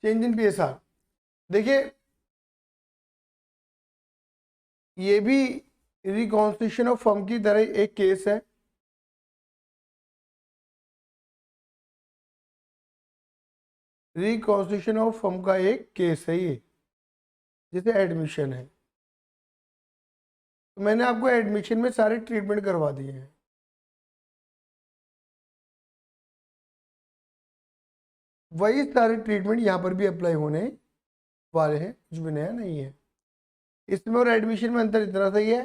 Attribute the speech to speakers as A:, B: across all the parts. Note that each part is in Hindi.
A: Change in PSR. देखिए ये भी रिकॉन्स्टिट्यूशन ऑफ फर्म की तरह एक केस है। रिकॉन्स्टिट्यूशन ऑफ फर्म का एक केस है ये, जैसे एडमिशन है। तो मैंने आपको एडमिशन में सारे ट्रीटमेंट करवा दिए हैं। वही सारे ट्रीटमेंट यहाँ पर भी अप्लाई होने वाले हैं, कुछ भी नया नहीं है इसमें। और एडमिशन में अंतर इतना सही है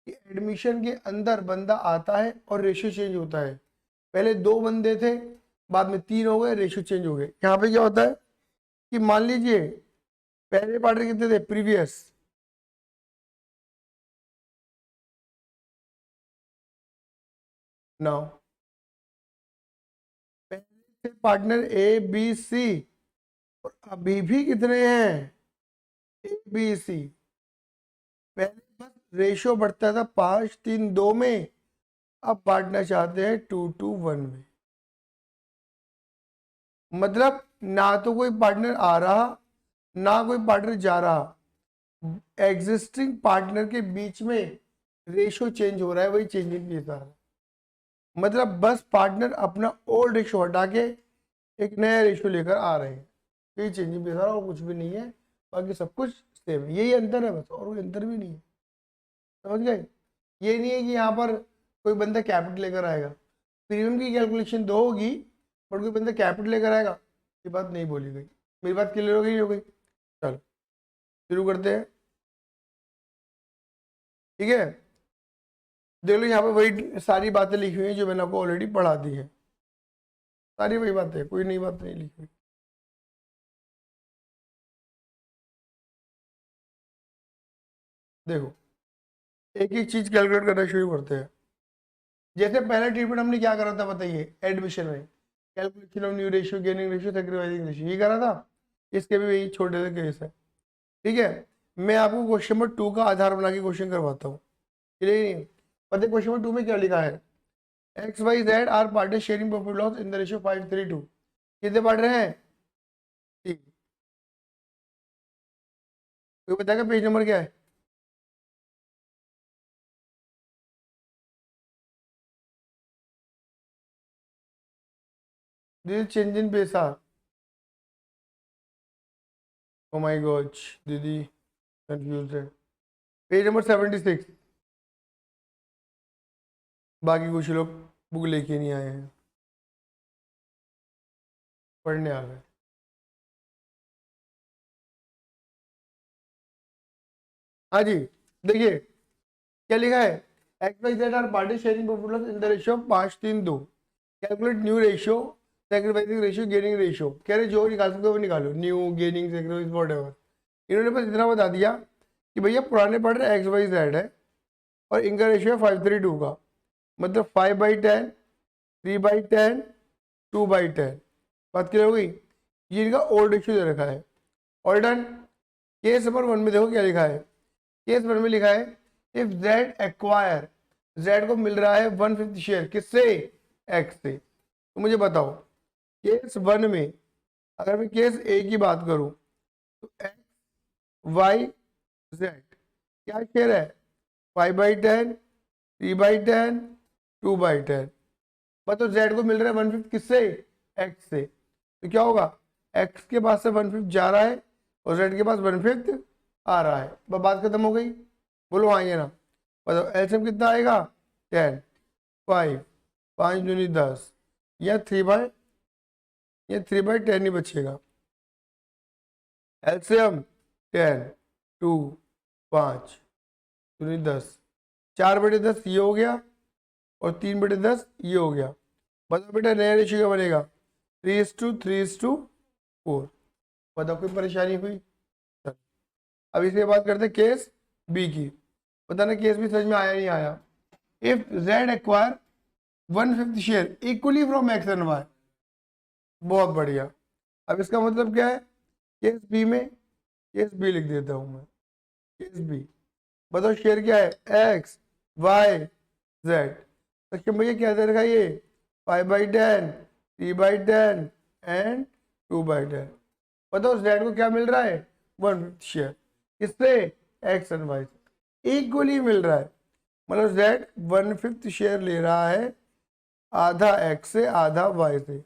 A: कि एडमिशन के अंदर बंदा आता है और रेशियो चेंज होता है। पहले 2 बंदे थे, बाद में 3 हो गए, रेशियो चेंज हो गए। यहाँ पे क्या होता है कि मान लीजिए पहले पार्टनर कितने थे प्रीवियस, नाउ पहले थे पार्टनर ए बी सी, और अभी भी कितने हैं ए बी सी। पहले बस रेशियो बढ़ता था 5-3-2 में, अब बांटना चाहते हैं 2-1 में। मतलब ना तो कोई पार्टनर आ रहा ना कोई पार्टनर जा रहा, एग्जिस्टिंग पार्टनर के बीच में रेशियो चेंज हो रहा है, वही चेंज इन पीएसआर है। मतलब बस पार्टनर अपना ओल्ड रेशियो हटा के एक नया रेशियो लेकर आ रहे हैं, यही चेंज इन पीएसआर, और कुछ भी नहीं है। बाकी सब कुछ सेम है, यही अंतर है बस, और कोई अंतर भी नहीं है। समझ गए? ये नहीं है कि यहाँ पर कोई बंदा कैपिटल लेकर आएगा, प्रीमियम की कैलकुलेशन 2 होगी बट कोई बंदा कैपिटल लेकर आएगा, ये बात नहीं बोली गई। मेरी बात क्लियर हो गई? हो गई? चलो शुरू करते हैं। ठीक है, देख लो यहाँ पे वही सारी बातें लिखी हुई हैं जो मैंने आपको ऑलरेडी पढ़ा दी है। सारी वही बातें हैं, कोई नई बात नहीं लिखी हुई। देखो एक एक चीज कैलकुलेट करना शुरू करते हैं। जैसे पहला ट्रीटमेंट हमने क्या करा था बताइए एडमिशन में, calculation of new ratio, gaining ratio, sacrificing ratio, ये करा था। इसके भी वही छोटे से केस है। ठीक है, मैं आपको क्वेश्चन नंबर 2 का आधार बना के क्वेश्चन करवाता हूँ। क्लियर नहीं? पता है क्वेश्चन नंबर 2 में क्या लिखा है? X Y Z are partner sharing profit loss in the ratio 5:3:2। कितने पार्टनर हैं? ठीक। कोई बताएगा पेज नंबर क्या है? दिस चेंज इन पैसा। ओ माय गॉड दीदी कंफ्यूज है। Page number 76। बाकी कुछ लोग बुक लेके नहीं आए हैं, पढ़ने आ गए। हाँ जी, देखिए क्या लिखा है? X Y Z are party sharing profit loss in the ratio 5:3:2। Calculate new ratio, sacrificing ratio, gaining ratio. कह रहे जो निकाल सकते हो वो निकालो, न्यू, गेनिंग, सैक्रिफाइस, व्हाटएवर। इन्होंने बस इतना बता दिया कि भैया पुराने पार्टनर एक्स वाई जेड है और इनका रेशियो है 5:3:2 का, मतलब 5/10, 3/10, 2/10। बात क्लियर हो गई? ये इनका ओल्ड रेशियो दे रखा है। और डन। केस नंबर 1 में देखो क्या लिखा है। केस 1 में लिखा है इफ जेड एक्वायर, जेड को मिल रहा है 1/5 शेयर, किससे? एक्स से। तो मुझे बताओ केस 1 में अगर मैं केस ए की बात करूं तो एक्स वाई जेड क्या शेयर है? 5/10, 3/10, 2/10। मतलब जेड को मिल रहा है 1/5 किससे? एक्स से। तो क्या होगा? एक्स के पास से 1/5 जा रहा है और जेड के पास 1/5 आ रहा है। बात खत्म हो गई? बोलो हाँ ये ना। बताओ एलसीएम कितना आएगा? 10, 5, 5 दूनी 10, या 3/10 ही बचेगा। एलसीएम 10, 2, 5 दूनी 10, 4/10 ये हो गया और 3/10 ये हो गया। बताओ बेटा नया रेशियो क्या बनेगा? 3:3:4। बताओ कोई परेशानी हुई? चलो, अब इसके बात करते हैं केस बी की। पता ना केस भी समझ में आया नहीं आया। If Z acquire 1/5 share equally from X and Y. बहुत बढ़िया। अब इसका मतलब क्या है? केस बी में, केस बी लिख देता हूं मैं, केस बी। बताओ शेयर क्या है? X Y Z. सेक्शन भैया क्या दे रखा है ये? 5/10, 3/10 एंड 2/10। बताओ जेड को क्या मिल रहा है, 1/5 शेयर, किससे, एक्स एंड वाई से इक्वली मिल रहा है। मतलब जेड 1/5 शेयर ले रहा है, आधा एक्स से आधा वाई से।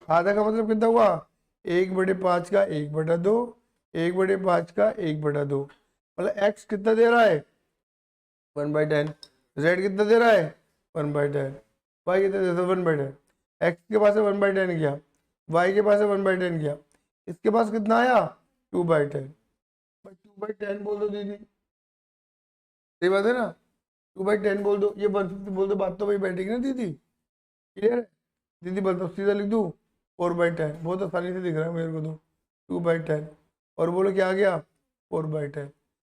A: आधा का मतलब कितना हुआ, 1/5 का 1/2, 1/5 का 1/2। मतलब एक्स कितना दे रहा है, 1/10। जेड कितना दे रहा है, 1/10। वाई कितना देता है, 1/10। एक्स के पास है 1/10 गया, वाई के पास है 1/10 गया, इसके पास कितना आया, 2/10। 2/10 बोल दो दीदी, सही बात है ना, 2/10 बोल दो, ये 150 बोल दो, बात तो वही बैठेगी ना दीदी, क्लियर है। दीदी बताओ सीधा लिख दूँ, 4/10, बहुत आसानी से दिख रहा है मेरे को तो, 2/10। और बोलो क्या आ गया, 4/10।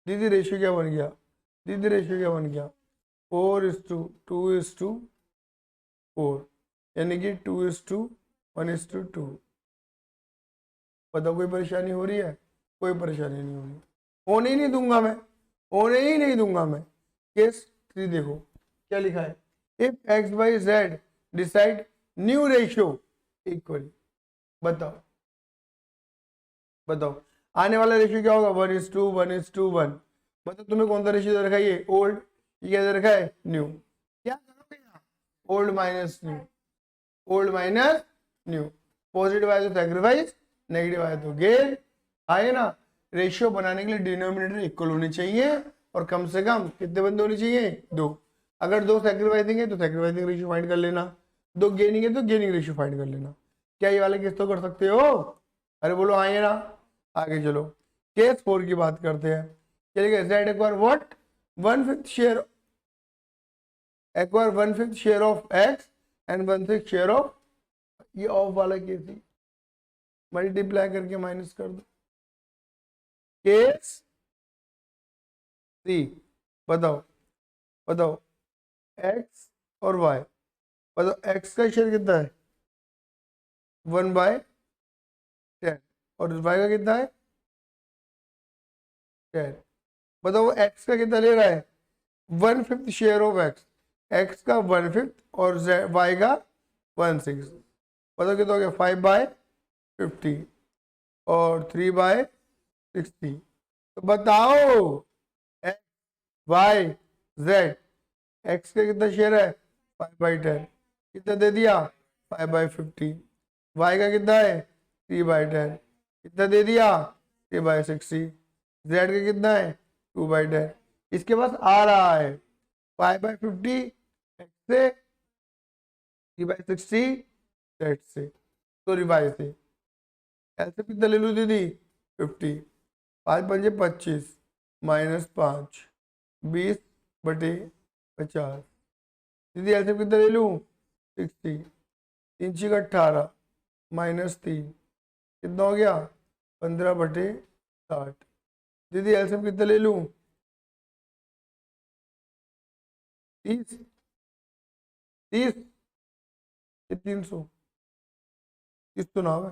A: दीदी रेशियो क्या बन गया, दीदी रेशियो क्या बन गया, 4:2:4, यानी कि 2:1:2। बताओ कोई परेशानी हो रही है, कोई परेशानी नहीं हो रही, होने ही नहीं दूंगा मैं, होने ही नहीं दूंगा मैं। केस 3 देखो क्या लिखा है, if x by Z decide new ratio equally. बताओ बताओ आने वाला रेशियो क्या होगा, 1:1:1। बताओ तुम्हें कौन सा रेशियो दे रखा है, ये ओल्ड, ये क्या दे रखा है, न्यू। क्या करोगे यहाँ, old minus new, old minus new. Positive आए तो सैक्रिफाइस, नेगेटिव आए तो गेन। आए ना, रेशियो बनाने के लिए डिनोमिनेटर इक्वल होनी चाहिए, और कम से कम कितने बंदे होने चाहिए, 2। अगर 2 सैक्रिफाइसिंग है तो सैक्रिफाइसिंग रेशियो फाइंड कर लेना, 2 गेनिंग है तो गेनिंग रेशियो फाइंड कर लेना। क्या ये वाला केस तो कर सकते हो, अरे बोलो आइए ना। आगे चलो, केस 4 की बात करते हैं। चलिए Z acquire what, 1/5 share, acquire 1/5 share of x and 1/6 share of, ये ऑफ वाला केस ही मल्टीप्लाई करके माइनस कर दो। केस 3, बताओ बताओ, एक्स और वाई, बताओ एक्स का शेयर कितना है, 1/10, और वाई का कितना है, 10। बताओ वो एक्स का कितना ले रहा है, 1/5 शेयर ऑफ एक्स, एक्स का 1/5 और वाई का 1/6। बताओ कितना हो गया, 5/50 और 3/60। तो बताओ एक्स वाई जेड, एक्स का कितना शेयर है, 5/10, कितना दे दिया, 5/50। वाई का कितना है, 3/10, कितना दे दिया, 3/60। जेड का कितना है, 2/10। इसके पास आ रहा है 5/50 एक्स से, 3/60 जेड से, तो रिवाइज से ऐसे कितना ले लूँ दीदी, 50, 5×5 = 25 -5 20/50। दीदी ऐसे कितना ले लूँ, 60, 3×6 = 18 -3 कितना हो गया, 15/60। दीदी एलसीएम कितना ले लूँ, 30, 30, 300, 30 तो ना है,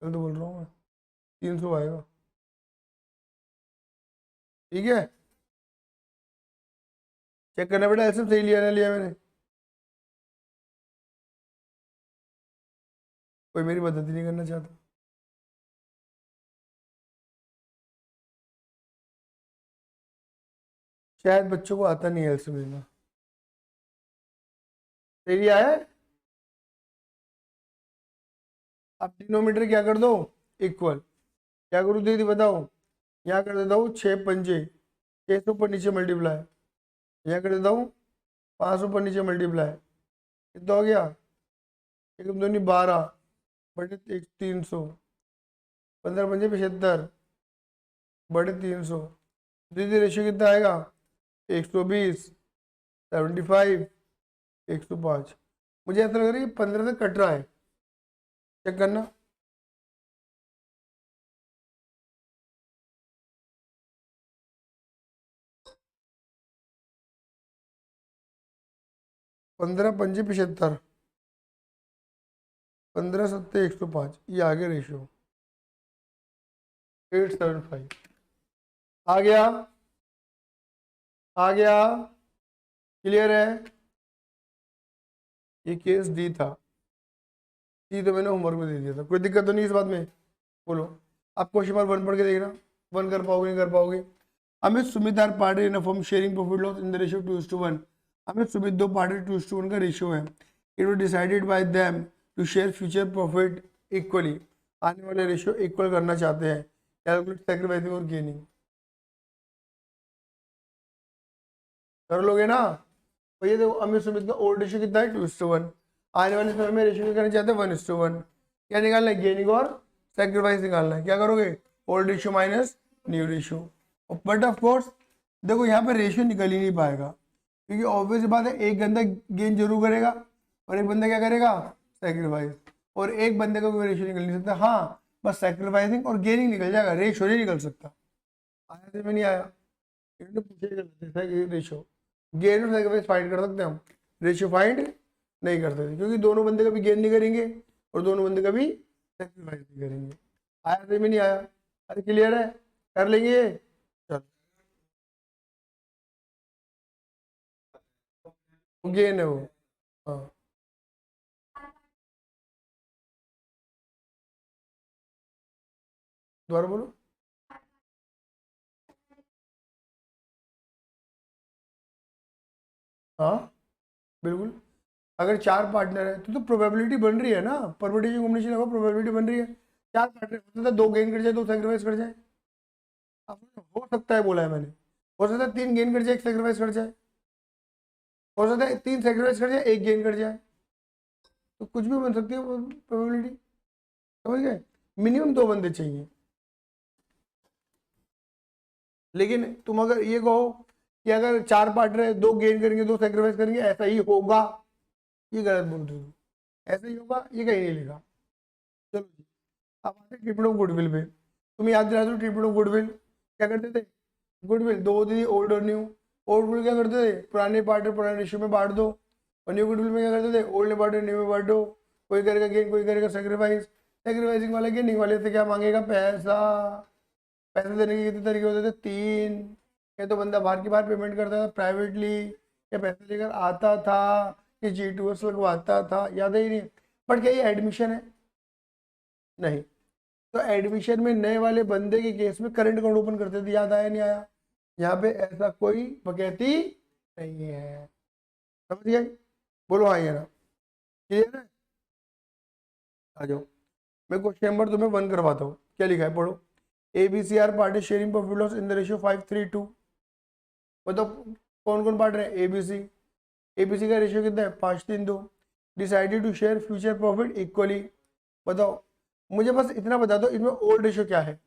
A: कल तो बोल रहा हूँ मैं, 300 आएगा, ठीक है। चेक करना बेटा, एलसीएम सही लिया ना लिया मैंने, कोई मेरी मदद ही नहीं करना चाहता। शायद बच्चों को आता नहीं है एलसीएम लेना, सही लिया है। अब डिनोमीटर क्या कर दो, इक्वल, क्या करूँ दीदी बताओ, यहाँ कर देता हूँ 6×5 600 पर नीचे मल्टीप्लाई, यहाँ कर देता हूँ 500 पर नीचे मल्टीप्लाई, कितना हो गया, एक दो नहीं 12/300, 15×5 = 75/300। दीदी रेशियो कितना आएगा, 120, 75, 105। मुझे ऐसा लग रहा है कि 15 से कट रहा है, चेक करना। 15×5 = 75, 15×7 = 105, ये आ गया रेशियो 875। आ गया, आ गया, क्लियर है। ये केस डी था, डी तो मैंने होमवर्क में दे दिया था, कोई दिक्कत तो नहीं इस बात में, बोलो। आप क्वेश्चन नंबर 1 पढ़ के देखना, 1 कर पाओगे नहीं कर पाओगे। Amit Sumit are partner in a firm sharing profit loss in the ratio 2:1। Amit Sumit दो पार्टनर 2:1 का रेशियो है। It was decided by them to share future profit equally. आने वाले रेशियो इक्वल करना चाहते हैं। कैलकुलेट सैक्रिफाइसिंग और गेनिंग। कर लोगे ना? तो ये देखो अमित सुमित का ओल्ड रेशियो कितना है 2:1। आने वाले समय में रेशियो करना चाहते हैं 1:1। क्या निकालना है? गेनिंग और सैक्रिफाइस निकालना है। क्या करोगे? Old ratio minus new ratio. But of course देखो यहाँ पे रेशियो निकल ही नहीं पाएगा, क्योंकि ऑब्वियस बात है एक बंदा गेन जरूर करेगा और एक बंदा क्या करेगा? सैक्रिफाइस। और एक बंदे का कोई रेशियो निकल नहीं सकता। हाँ, बस सैक्रिफाइसिंग और गेनिंग निकल जाएगा, रेशियो नहीं निकल सकता। आया समझ में नहीं आया? इन्होंने पूछे रेशियो। गेन और सैक्रिफाइस फाइंड कर सकते हैं हम, रेशियो फाइंड नहीं कर सकते, क्योंकि दोनों बंदे कभी गेन नहीं करेंगे और दोनों बंदे कभी सैक्रिफाइस नहीं करेंगे। आया समझ में नहीं आया? अरे क्लियर है? कर लेंगे। चल गेन है वो। हाँ दोबारा बोलो। हाँ बिल्कुल। अगर चार पार्टनर है तो प्रोबेबिलिटी बन रही है ना, परमुटेशन कॉम्बिनेशन होगा, प्रोबेबिलिटी बन रही है। चार पार्टनर हो सकता है दो गेन कर जाए, दो सेक्रीफाइस कर जाए। आपने हो सकता है बोला है मैंने। हो सकता है तीन गेन कर जाए, एक सेक्रीफाइस कर जाए। हो सकता है तीन सेक्रीफाइस कर जाए, एक गेन कर जाए। तो कुछ भी बन सकती है प्रोबेबिलिटी। समझ गए? मिनिमम दो बंदे चाहिए। लेकिन तुम अगर ये कहो कि अगर चार पार्टनर है, दो गेन करेंगे दो सेक्रीफाइस करेंगे, ऐसा ही होगा, ये गलत बोल रही हो। ऐसा ही होगा ये कहीं नहीं लिखा। चलो जी, अब आते हैं ट्रीटमेंट ऑफ गुडविल पे। तुम याद दिला दो ट्रीटमेंट ऑफ गुडविल क्या करते थे? गुडविल दो होती थी, ओल्ड और न्यू। ओल्ड गुडविल क्या करते थे? पुराने पार्टनर पुराने रेशियो में बांट दो। और न्यू गुडविल में क्या करते थे? ओल्ड पार्टनर न्यू में बांट दो। कोई करेगा गेन, कोई करेगा सेक्रीफाइस। सेक्रीफाइसिंग वाला गेनिंग वाले से क्या मांगेगा? पैसा। पैसे देने के कितने तरीके होते थे? तीन। या तो बंदा बाहर की बाहर पेमेंट करता था प्राइवेटली, या पैसे लेकर आता था, कि G2S लगवाता था। याद है ही नहीं? बट क्या ये एडमिशन है? नहीं। तो एडमिशन में नए वाले बंदे के केस में करंट अकाउंट ओपन करते थे। याद आया नहीं आया? यहाँ पे ऐसा कोई बकैती नहीं है। समझ गए? बोलो हाँ या ना? क्लियर है? आ जाओ, मैं क्वेश्चन नंबर तुम्हें 1 करवाता हूँ। क्या लिखा है पढ़ो। ABCR party sharing profit loss in the ratio 5:3:2। बताओ कौन कौन पार्टनर है? ABC। ABC का रेशियो कितना है? 5:3:2। Decided to share future profit equally. बताओ, मुझे बस इतना बता दो इनमें ओल्ड रेशियो क्या है?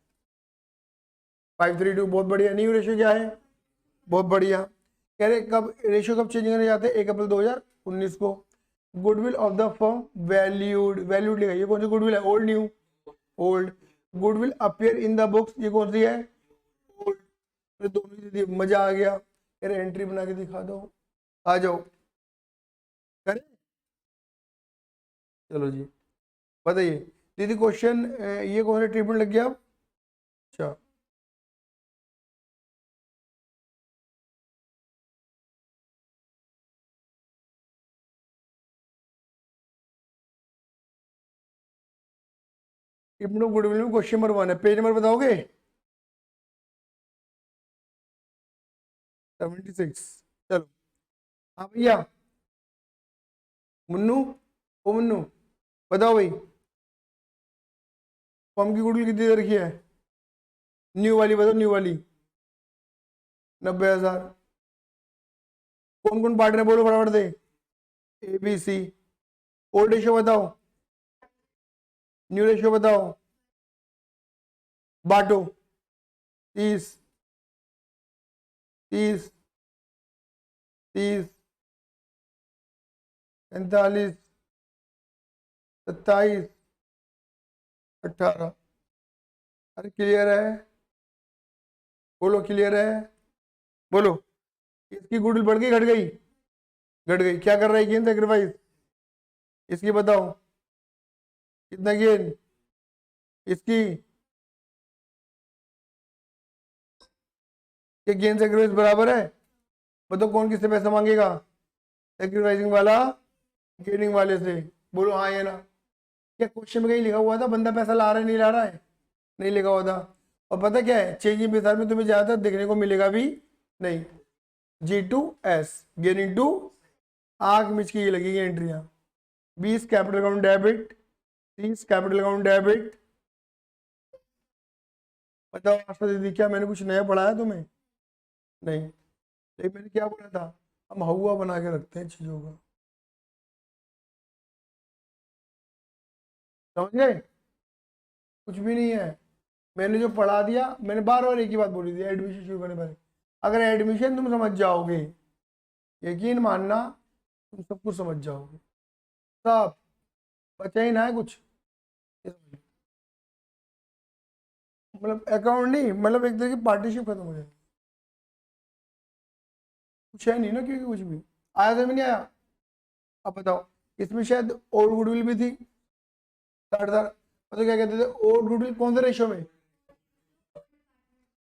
A: 5:3:2 बहुत बढ़िया। न्यू रेशियो क्या है? बहुत बढ़िया। कह रहे कब रेशियो कब चेंज करने जाते हैं? 1 अप्रैल 2019 को। Goodwill of the firm valued, valued लिखा। ये कौन सी गुडविल है? Old new? Old. Goodwill appear in the books, ये कौन सी है? ओल्ड। दोनों ही दे दिए, मजा आ गया। अरे एंट्री बना के दिखा दो। आ जाओ करें। चलो जी, बताइए दीदी क्वेश्चन ये कौन सा ट्रीटमेंट लग गया अब? अच्छा, ट्रीटमेंट ऑफ गुडविल में क्वेश्चन नंबर 1 है। पेज नंबर बताओगे? 76। चलो। हाँ भैया मुन्नू, ओ मुन्नू बताओ भाई, फॉर्म की गुडविल कितनी दे रखी है? न्यू वाली बताओ, न्यू वाली। 90,000। कौन कौन पार्टनर बोलो फटाफट से? ABC। ओल्ड रेशियो बताओ, न्यू रेशियो बताओ, बांटो। 30 30 30 45 27 18। अरे क्लियर है? बोलो क्लियर है? बोलो। इसकी गुडविल बढ़ गई घट गई? घट गई। क्या कर रहा है गेन सेक्रीफाइस? इसकी बताओ कितना गेन? इसकी ये गेन सेक्रीफाइस बराबर है? बताओ कौन किससे पैसा मांगेगा? सेक्रीफाइसिंग वाला गेनिंग वाले से। बोलो हाँ या ना? क्या क्वेश्चन में कहीं लिखा हुआ था बंदा पैसा ला रहा है नहीं ला रहा है? नहीं लिखा हुआ था। और पता क्या है, चेंज इन बेसार में तुम्हें ज़्यादातर देखने को मिलेगा भी नहीं। G2S गेनिंग टू, आंख मिच की ये लगेगी एंट्रियां। 20 capital account debit, 30 capital account debit. बताओ आशा दीदी, क्या मैंने कुछ नया पढ़ाया तुम्हें? नहीं। लेकिन मैंने क्या बोला था, हम हवा बना के रखते हैं चीजों का। समझ गए? कुछ भी नहीं है, मैंने जो पढ़ा दिया, मैंने बार बार एक ही बात बोली थी एडमिशन शुरू करने पहले। अगर एडमिशन तुम समझ जाओगे, यकीन मानना तुम सब कुछ समझ जाओगे, सब, बचा ही ना है कुछ। मतलब अकाउंट नहीं, मतलब एक तरह की पार्टनरशिप खत्म हो जाएगी। कुछ है नहीं ना, क्योंकि कुछ भी आया था, नहीं आया। अब बताओ, इसमें शायद ओल्ड गुडविल भी थी 60,000। तो क्या कहते थे, ओल्ड गुडविल कौन से रेशो में?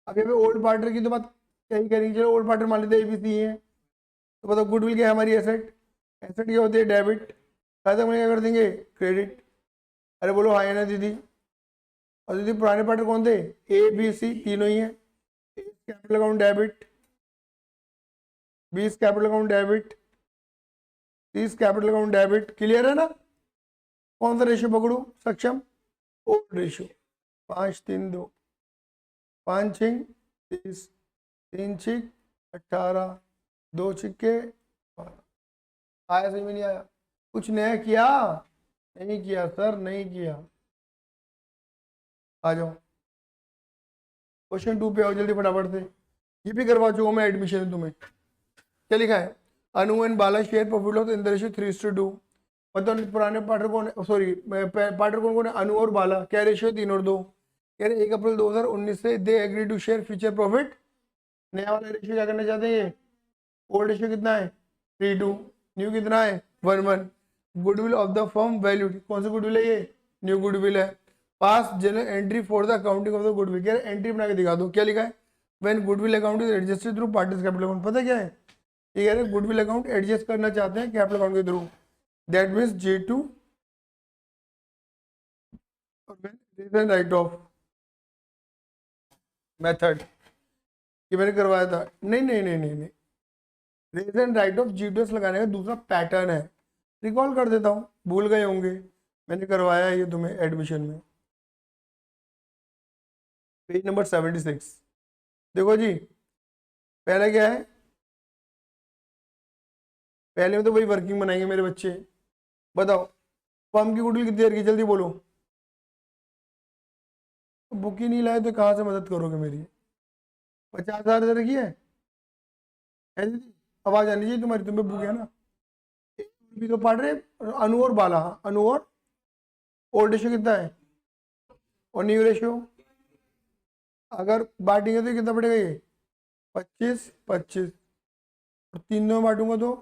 A: अब यहाँ पे ओल्ड पार्टनर की तो बात कहीं करेंगे, चलो ओल्ड पार्टनर मान लेते एबीसी है। तो बताओ गुडविल क्या है हमारी एसेट, एसेट क्या होती है? डेबिट। खाते में क्या कर देंगे? क्रेडिट। अरे बोलो हाँ या ना दीदी? और दीदी पुराने पार्टनर कौन थे? ए बी सी तीनों ही है। Capital account debit, 20 capital account debit, 30 capital account debit. Clear है ना? कौन सा रेशियो पकड़ू सक्षम? Old ratio. 5-3-2, 5-6-30, 3-6-18, 2-6-12। आया समझ में नहीं आया? कुछ नया किया? नहीं किया सर, नहीं किया। आ जाओ क्वेश्चन 2 पे आओ जल्दी फटाफट से। ये भी करवा चुका मैं एडमिशन तुम्हें। क्या लिखा है? Anu and Bala share profit loss in the ratio 3:2। मतलब पुराने पार्टनर कौन, सॉरी पार्टनर कौन कौन है? अनु और बाला। क्या रेशियो? 3-2। कह रहे 1 अप्रैल 2019 से they agree to share future profit. नया वाला रेशियो क्या करना चाहते हैं ये? ओल्ड रेशियो कितना है? 3:2। न्यू कितना है? 1:1। Goodwill of the firm value, कौन सा गुडविल है ये? न्यू गुडविल है। Pass journal entry for the accounting of the goodwill. क्या एंट्री बना के दिखा दो, क्या लिखा है? When goodwill account is adjusted through parties capital account. पता क्या है ये? कह रहे गुडविल अकाउंट एडजस्ट करना चाहते हैं कैपिटल अकाउंट के through. That means J2 right of method, ये मैंने करवाया था। नहीं नहीं नहीं नहीं नहीं, raise and write of G2S लगाने का दूसरा पैटर्न है। रिकॉल कर देता हूँ, भूल गए होंगे, मैंने करवाया है ये तुम्हें एडमिशन में। Page number 76। देखो जी, पहले क्या है? पहले में तो वही वर्किंग बनाएंगे मेरे बच्चे। बताओ फर्म की गुडविल कितनी देर की, जल्दी बोलो। बुक ही नहीं लाए तो कहाँ से मदद करोगे मेरी? 50,000 की है दीदी? आवाज आनी चाहिए तुम्हारी, तुम्हें बुक है ना? भी तो पढ़ रहे अनु और बाला। हाँ, अनु और ओल्ड रेशियो कितना है और न्यू रेशियो? अगर बांटेंगे तो कितना पड़ेगा ये? 25-25। और तीनों में बांटूंगा तो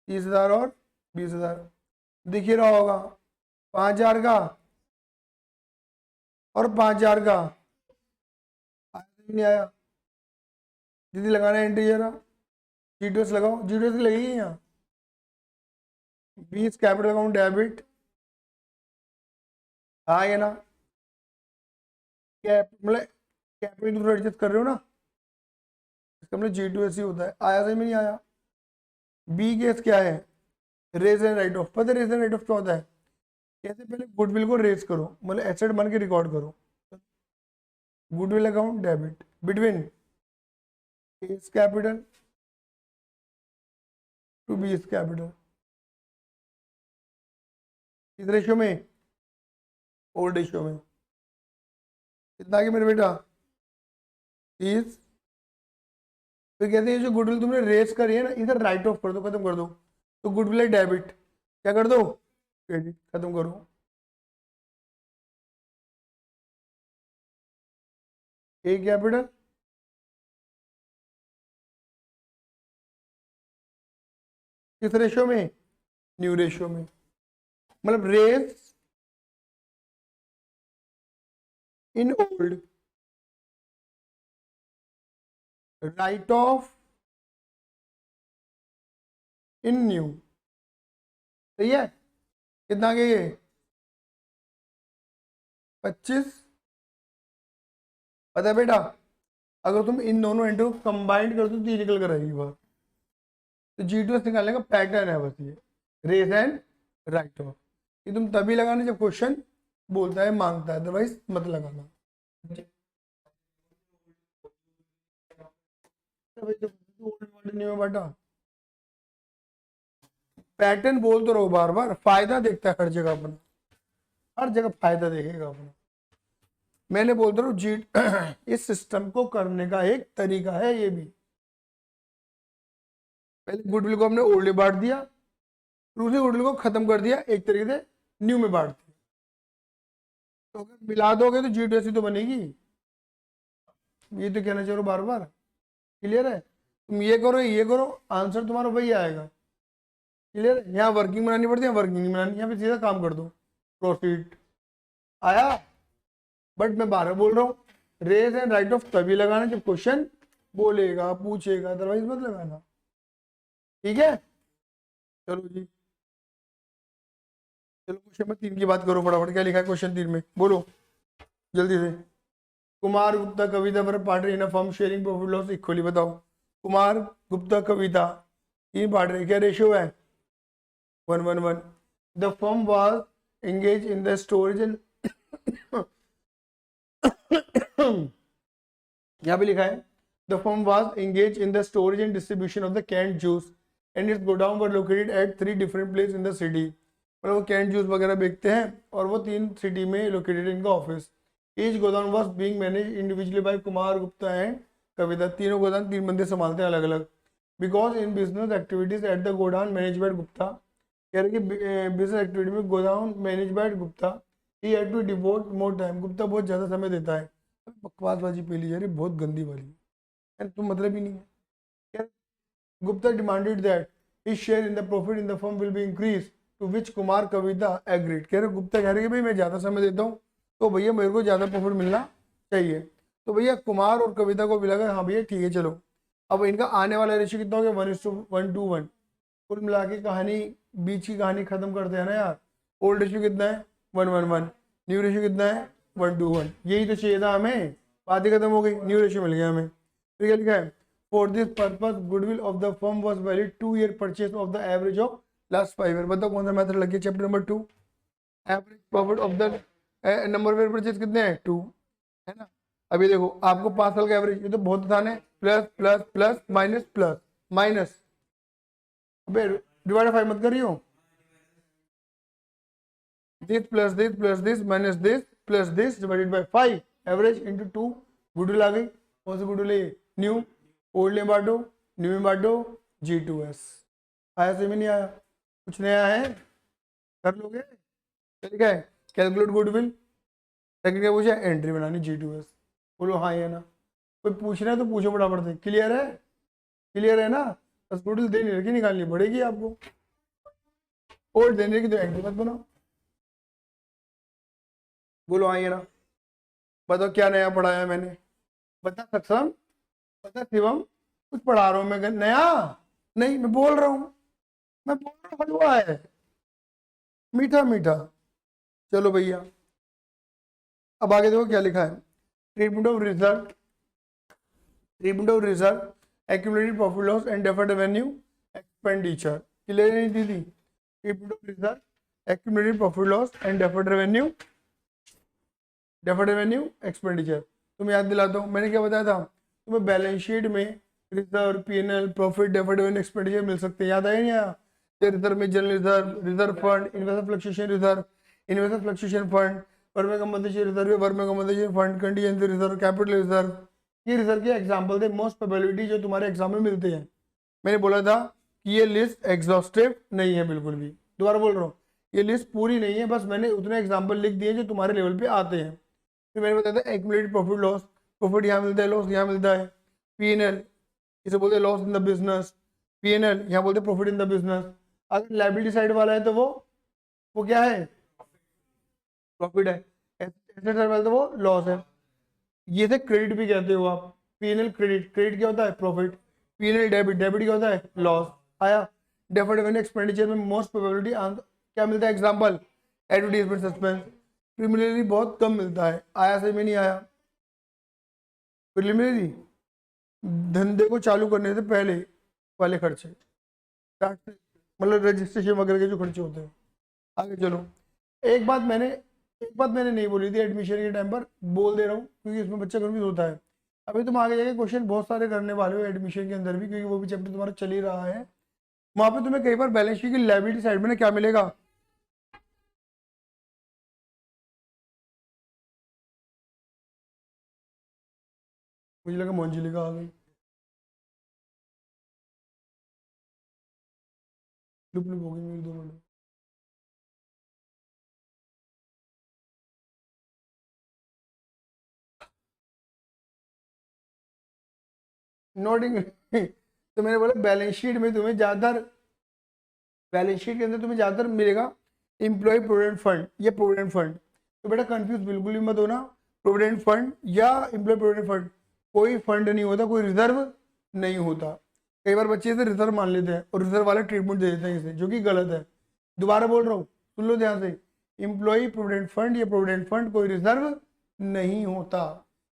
A: 30,000 और 20,000। दिख ही रहा होगा, 5,000 का और 5,000 का। आया कि नहीं आया? दीदी लगाना एंट्री जरा। G2S लगाओ, G2S लगेगी यहाँ। 20 कैपिटल अकाउंट डेबिट। हाँ ये ना, कैप मतलब कैपिटल तुम एडजस्ट कर रहे हो ना, इसका मतलब G2S ही होता है। आया सही में नहीं आया? बी केस क्या है? Raise and write off. पता है रेज एंड राइट ऑफ क्या होता है? कैसे? पहले गुडविल को रेज करो, मतलब एसेट बन के रिकॉर्ड करो। Goodwill account debit between S capital to B S capital. किस रेशियो में? ओल्ड रेशियो में। कितना आगे मेरे बेटा? 30। फिर कहते हैं जो गुडविल तुमने रेज करी है ना, इधर राइट ऑफ कर दो, खत्म कर दो। तो गुडविल है डेबिट, क्या कर दो? क्रेडिट, खत्म करो। ए कैपिटल किस रेशियो में? न्यू रेशियो में। मतलब raise in old, write off in new. सही है? कितना आगे ये? 25। पता है बेटा, अगर तुम इन दोनों एंट्री को कंबाइंड कर दो तो ये निकल कर आएगी बात। तो G2S निकालने का पैटर्न है बस ये, रेज एंड राइट ऑफ। ये तुम तभी लगाना जब क्वेश्चन बोलता है, मांगता है, अदरवाइज मत लगाना। बेटा पैटर्न बोल तो रहो बार बार, फायदा देखता है हर जगह अपना, हर जगह फायदा देखेगा अपना। मैंने बोलता हूँ जी इस सिस्टम को करने का एक तरीका है ये भी। पहले गुडविल को हमने ओल्ड में बांट दिया, दूसरे गुडविल को खत्म कर दिया, एक तरीके से न्यू में बांट दिया। तो अगर मिला दोगे तो G2S तो बनेगी। ये तो कहना चाह बार बार, क्लियर है? तुम ये करो, आंसर तुम्हारा वही आएगा। क्लियर है? यहाँ वर्किंग बनानी पड़ती है, वर्किंग नहीं बनानी, यहाँ पे सीधा काम कर दो, प्रोसीड। आया? बट मैं बार बोल रहा हूँ, रेज एंड राइट ऑफ तभी लगाना जब क्वेश्चन बोलेगा, पूछेगा, अदरवाइज मत लगाना। ठीक है, चलो जी, चलो क्वेश्चन नंबर 3 की बात करो फटाफट। क्या लिखा है क्वेश्चन 3 में, बोलो जल्दी से। कुमार गुप्ता कविता पर partner in a firm sharing profit loss equally. बताओ, कुमार गुप्ता कविता 3 पार्टनर, क्या रेशियो है? 1:1:1। The firm was engage in the storage and यहाँ पे लिखा है the firm was engage in the storage and distribution of the canned juice and its godown were located at 3 different place in the city. मतलब वो कैंड जूस वगैरह बेचते हैं और वो 3 सिटी में लोकेटेड इनका ऑफिस। ईच गोदाम was being manage individually by Kumar Gupta and Kavita. तीनों गोदाम 3 बंदे संभालते हैं अलग अलग। Because in business activities at the godown manage by Gupta, कह रहे कि बिजनेस एक्टिविटी में गोदाउन मैनेज बाय गुप्ता ही had to devote more time. Gupta बहुत ज़्यादा समय देता है। बकवासबाजी पी ली जा रही, बहुत गंदी वाली है, तुम मतलब ही नहीं है। Gupta demanded that his share in the profit in the firm will be increase, to which Kumar Kavita agreed. कह रहे गुप्ता कह रहे कि भाई मैं ज़्यादा समय देता हूँ तो भैया मेरे को ज़्यादा प्रॉफिट मिलना चाहिए। तो भैया कुमार और कविता को भी लगा हाँ भैया ठीक है चलो। अब इनका आने वाला रेशियो कितना हो गया? 1:1:1। कुल मिला के कहानी, बीच की कहानी खत्म करते हैं ना यार। ओल्ड रेशियो कितना है? 1:1:1। न्यू रेशियो कितना है? 1:1। यही तो चाहिए था हमें, बात ही खत्म हो गई, न्यू रेशियो मिल गया हमें। तो क्या लिखा है? For this purpose goodwill of the firm was valid 2 year purchase of the average of last 5 year. बताओ कौन सा मेथड लग गया? Chapter number 2, average profit of the number of year purchase कितने हैं? 2, है ना। अभी देखो आपको 5 साल का एवरेज, ये तो बहुत आसान है, plus plus plus minus plus minus, अबे डिवाइड 5 मत करियो। This plus this plus this minus this plus this divided by 5, average into 2। Goodwill आ गई, कौन सी गुडविल है? न्यू। ओल्ड में बांटो, न्यू में बांटो, G2S। आया से में नहीं आया? कुछ नया है? कर लोगे? ठीक है, कैलकुलेट गुडविल। सेकंड क्या पूछा? एंट्री बनानी G2S। बोलो हाँ या ना। कोई पूछ रहा है तो पूछो फटाफट से। क्लियर है? क्लियर है ना? बस गुडविल देनी रखी, निकालनी पड़ेगी आपको। ओल्ड देने की तो एंट्री मत बनाओ। बोलो हाँ या ना। बताओ क्या नया पढ़ाया मैंने? बता सक्षम, बता शिवम, कुछ पढ़ा रहा हूँ मैं नया? नहीं, मैं बोल रहा हूँ, मैं बोल रहा हूँ हलवा है, मीठा मीठा। चलो भैया अब आगे देखो क्या लिखा है। Treatment of reserve, treatment of reserve, accumulated profit loss and deferred revenue expenditure. Clear नहीं दी थी? Treatment of reserve, accumulated profit loss and deferred revenue, deferred revenue expenditure. तुम याद दिलाता हूँ, मैंने क्या बताया था तुम्हें? बैलेंस शीट में reserve, P&L, profit, deferred revenue expenditure मिल सकते हैं। याद आया नहीं आया? रिजर्व में general reserve, reserve fund, investor fluctuation reserve, investor fluctuation fund, वर्मे compensation reserve, workmen compensation fund, contingency reserve, capital reserve. ये रिजर्व के एग्जांपल थे, मोस्ट प्रोबेबिलिटी जो तुम्हारे एग्जाम में मिलते हैं। मैंने बोला था कि ये लिस्ट एग्जॉस्टिव नहीं है बिल्कुल भी। दोबारा बोल रहा हूँ, ये लिस्ट पूरी नहीं है, बस मैंने उतने एग्जाम्पल लिख दिए जो तुम्हारे लेवल पे आते हैं। फिर मैंने बताया था एक्यूमुलेटेड प्रॉफिट लॉस, प्रॉफिट यहाँ मिलता है, लॉस यहाँ मिलता है। P&L इसे बोलते हैं loss in the business, P&L यहाँ बोलते हैं प्रॉफिट इन द बिजनेस। अगर लायबिलिटी साइड वाला है तो वो क्या है? प्रॉफिट है। एसेट साइड वाला तो वो लॉस है। ये से क्रेडिट भी कहते हो आप। P&L क्रेडिट, क्रेडिट क्या होता है? प्रॉफिट। P&L डेबिट, डेबिट क्या होता है? लॉस। आया? डेफर्ड रेवेन्यू एक्सपेंडिचर में मोस्ट प्रोबेबिलिटी क्या मिलता है? Example advertisement suspense. प्रिलिमिनरी बहुत कम मिलता है, आया से में नहीं आया। प्रिलिमिनरी धंधे को चालू करने से पहले वाले खर्चे, मतलब रजिस्ट्रेशन वगैरह के जो खर्चे होते हैं। आगे चलो, एक बात मैंने एक बात मैंने नहीं बोली थी एडमिशन के टाइम पर, बोल दे रहा हूँ क्योंकि इसमें बच्चा कन्फ्यूज होता है। अभी तुम आगे जाके क्वेश्चन बहुत सारे करने वाले हो एडमिशन के अंदर भी, क्योंकि वो भी चैप्टर तुम्हारा चल ही रहा है। वहां पे तुम्हें कई बार बैलेंस शीट की लायबिलिटी साइड में ना क्या मिलेगा, मुझे लगा मोंजिलिका आ गई। लुप लुप हो गई मेरी 2 मिनट। नोटिंग तो मैंने बोला बैलेंस शीट में तुम्हें ज्यादातर, बैलेंस शीट के अंदर तुम्हें ज्यादातर मिलेगा एम्प्लॉय प्रोविडेंट फंड या प्रोविडेंट फंड। तो बेटा कंफ्यूज बिल्कुल भी मत होना, प्रोविडेंट फंड या एम्प्लॉय प्रोविडेंट फंड कोई फंड नहीं होता, कोई रिजर्व नहीं होता। कई बार बच्चे इसे रिजर्व मान लेते हैं और रिजर्व वाला ट्रीटमेंट दे देते हैं इसे, जो कि गलत है। दोबारा बोल रहा हूँ, सुन लो ध्यान से, एम्प्लॉय प्रोविडेंट फंड या प्रोविडेंट फंड कोई रिजर्व नहीं होता,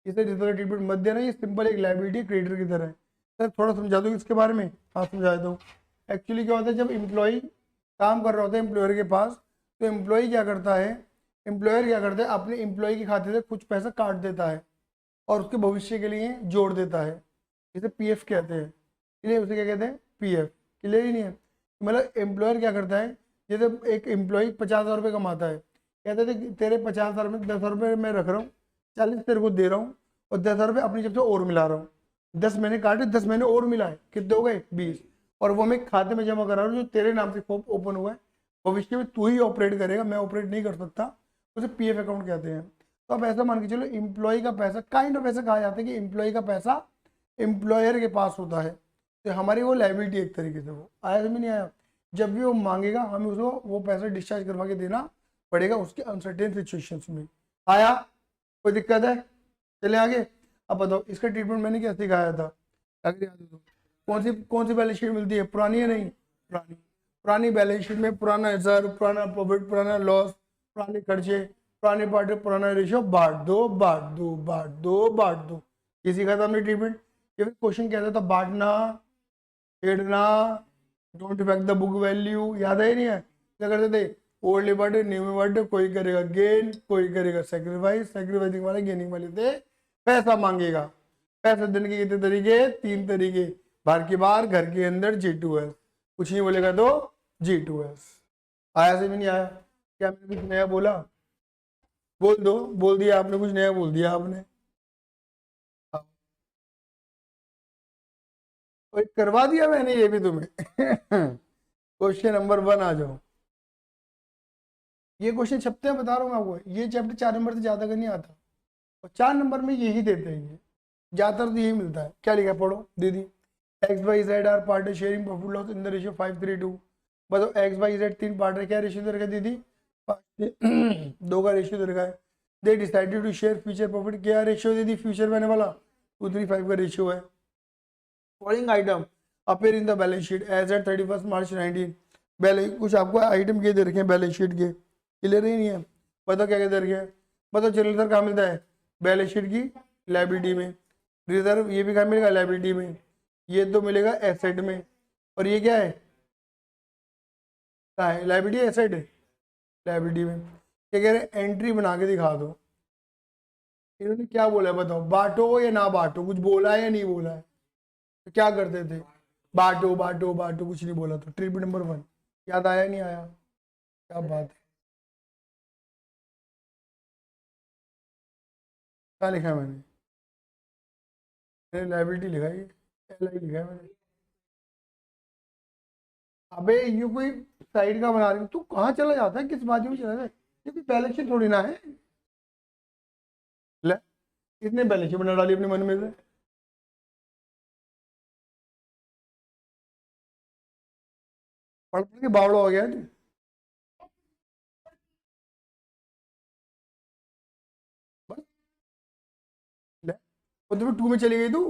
A: इसे रिजर्व ट्रीटमेंट मत देना। ये सिंपल एक लायबिलिटी क्रेडिटर की तरह है। सर थोड़ा समझा दो इसके बारे में। हाँ समझा दो। एक्चुअली क्या होता है, जब एम्प्लॉय काम कर रहा होता है एम्प्लॉयर के पास, तो एम्प्लॉय क्या करता है, एम्प्लॉयर क्या करता है, अपने एम्प्लॉय के खाते से कुछ पैसा काट देता है और उसके भविष्य के लिए जोड़ देता है, इसे पीएफ कहते हैं। इसलिए उसे क्या कहते हैं, पीएफ। क्लियर ही नहीं है, मतलब एम्प्लॉयर क्या करता है, जैसे एक एम्प्लॉय 50,000 रुपये कमाता है, कहते थे कि तेरे 50,000 में 10,000 रुपये मैं रख रहा हूँ, 40 तेरे को दे रहा हूँ और 10,000 रुपये अपनी जब से और मिला रहा हूँ। 10 महीने काटे, 10 महीने और मिला है, कितने हो गए 20, और वो मैं खाते में जमा करा रहा हूँ जो तेरे नाम से ओपन हुआ है। भविष्य में तू ही ऑपरेट करेगा, मैं ऑपरेट नहीं कर सकता, उसे पीएफ अकाउंट कहते हैं। तो अब ऐसा मान के चलो, एम्प्लॉय का पैसा काइंड ऑफ ऐसा कहा जाता है कि एम्प्लॉय का पैसा एम्प्लॉयर के पास होता है, तो हमारी वो लायबिलिटी एक तरीके से। वो आया समझ नहीं आया, जब भी वो मांगेगा हमें उसको वो पैसा डिस्चार्ज करवा के देना पड़ेगा उसके अनसर्टेन सिचुएशंस में। आया, कोई दिक्कत है? चले आगे। अब बताओ इसका ट्रीटमेंट मैंने क्या सिखाया था, अगर याद हो तो। कौन सी बैलेंस शीट मिलती है, पुरानी है नहीं, पुरानी। पुरानी बैलेंस शीट में पुराना रिजर्व, पुराना प्रॉफिट, पुराना लॉस, पुराने खर्चे, पुराने पार्ट, पुराना रेशियो, बांट दो बांट दो बांट दो बांट दो। ये सीखा था हमने ट्रीटमेंट। ये क्वेश्चन कहता था बांटना, छेड़ना, don't effect the book value, याद है नहीं है? क्या करते थे, ओल्ड में बांटे, न्यू में बांटे, कोई करेगा गेन, कोई करेगा सेक्रीफाइस, सेक्रीफाइसिंग वाले गेनिंग वाले थे पैसा मांगेगा। पैसा देने के कितने तरीके, 3 तरीके, बाहर के बाहर, घर के अंदर, G2S। कुछ नहीं बोलेगा तो G2S। आया से भी नहीं आया? क्या मैंने कुछ नया बोला? बोल दो, बोल दिया आपने, कुछ नया बोल दिया आपने। हाँ, और करवा दिया मैंने ये भी तुम्हें। क्वेश्चन नंबर 1 आ जाओ। ये क्वेश्चन छपते हैं, बता रहा हूँ आपको, ये चैप्टर 4 नंबर से ज्यादा का नहीं आता, और 4 नंबर में यही देते हैं ये, ज्यादातर तो यही मिलता है। क्या लिखा है, पढ़ो दीदी। X Y Z are part sharing profit loss in the ratio 5:3:2। बताओ एक्स वाई जेड 3 पार्ट है, क्या रेशियो दे रखा है दीदी, 2 का रेशियो दे रखा है। They decided to share future profit, क्या रेशियो दे दी फ्यूचर में आने वाला, 2:3:5 का रेशियो है। Following item appear in the balance sheet as at 31 March 19। Balance कुछ आपको आइटम के दे रखे हैं बैलेंस शीट के, क्लियर ही नहीं है? बताओ क्या क्या दे रखे हैं, बताओ। जनरल सर कहाँ मिलता है, बैलेंस शीट की लायबिलिटी में। रिजर्व ये भी कहाँ मिलेगा, लायबिलिटी में। ये तो मिलेगा एसेट में, और ये क्या है, कहाँ है, लायबिलिटी एसेट है, लायबिलिटी में। क्या कह रहे हैं, एंट्री बना के दिखा दो। इन्होंने क्या बोला है बताओ, बांटो या ना बांटो, कुछ बोला है या नहीं बोला है? तो क्या करते थे, बांटो बांटो बांटो, कुछ नहीं बोला। तो ट्रिप नंबर 1 याद आया नहीं आया, क्या बात है। क्या लिखा है मैंने लाइबिलिटी लिखा है, एल आई लिखा है मैंने। अबे ये कोई साइड का बना रही, तू कहाँ चला जाता है, किस बाजू में चला जाता है, ये कोई बैलेंस शीट थोड़ी ना है। ले, इसने बैलेंस शीट बना डाली अपने मन में से। पढ़ पढ़ के बावड़ा हो गया है तू। बस ले, और तुम्हें 2 में चली गई तू।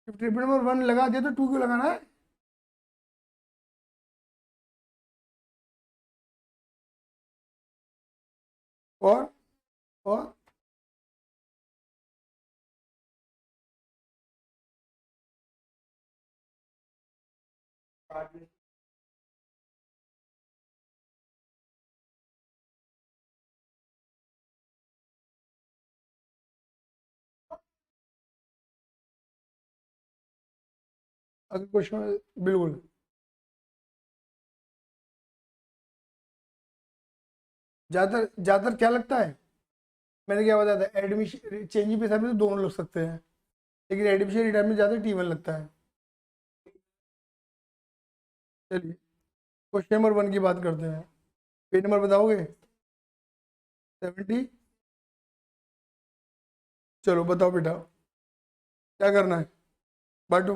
A: ट्रिप नंबर 1 लगा दिया तो 2 क्यों लगाना है? और अगर क्वेश्चन, बिल्कुल ज्यादातर ज्यादातर क्या लगता है, मैंने क्या बताया था, एडमिशन चेंजिंग पे तो दोनों लग सकते हैं, लेकिन एडमिशन रिटायरमेंट ज्यादा टी वन लगता है। चलिए क्वेश्चन नंबर वन की बात करते हैं। पेज नंबर बताओगे? 70। चलो बताओ बेटा, क्या करना है, बांटो।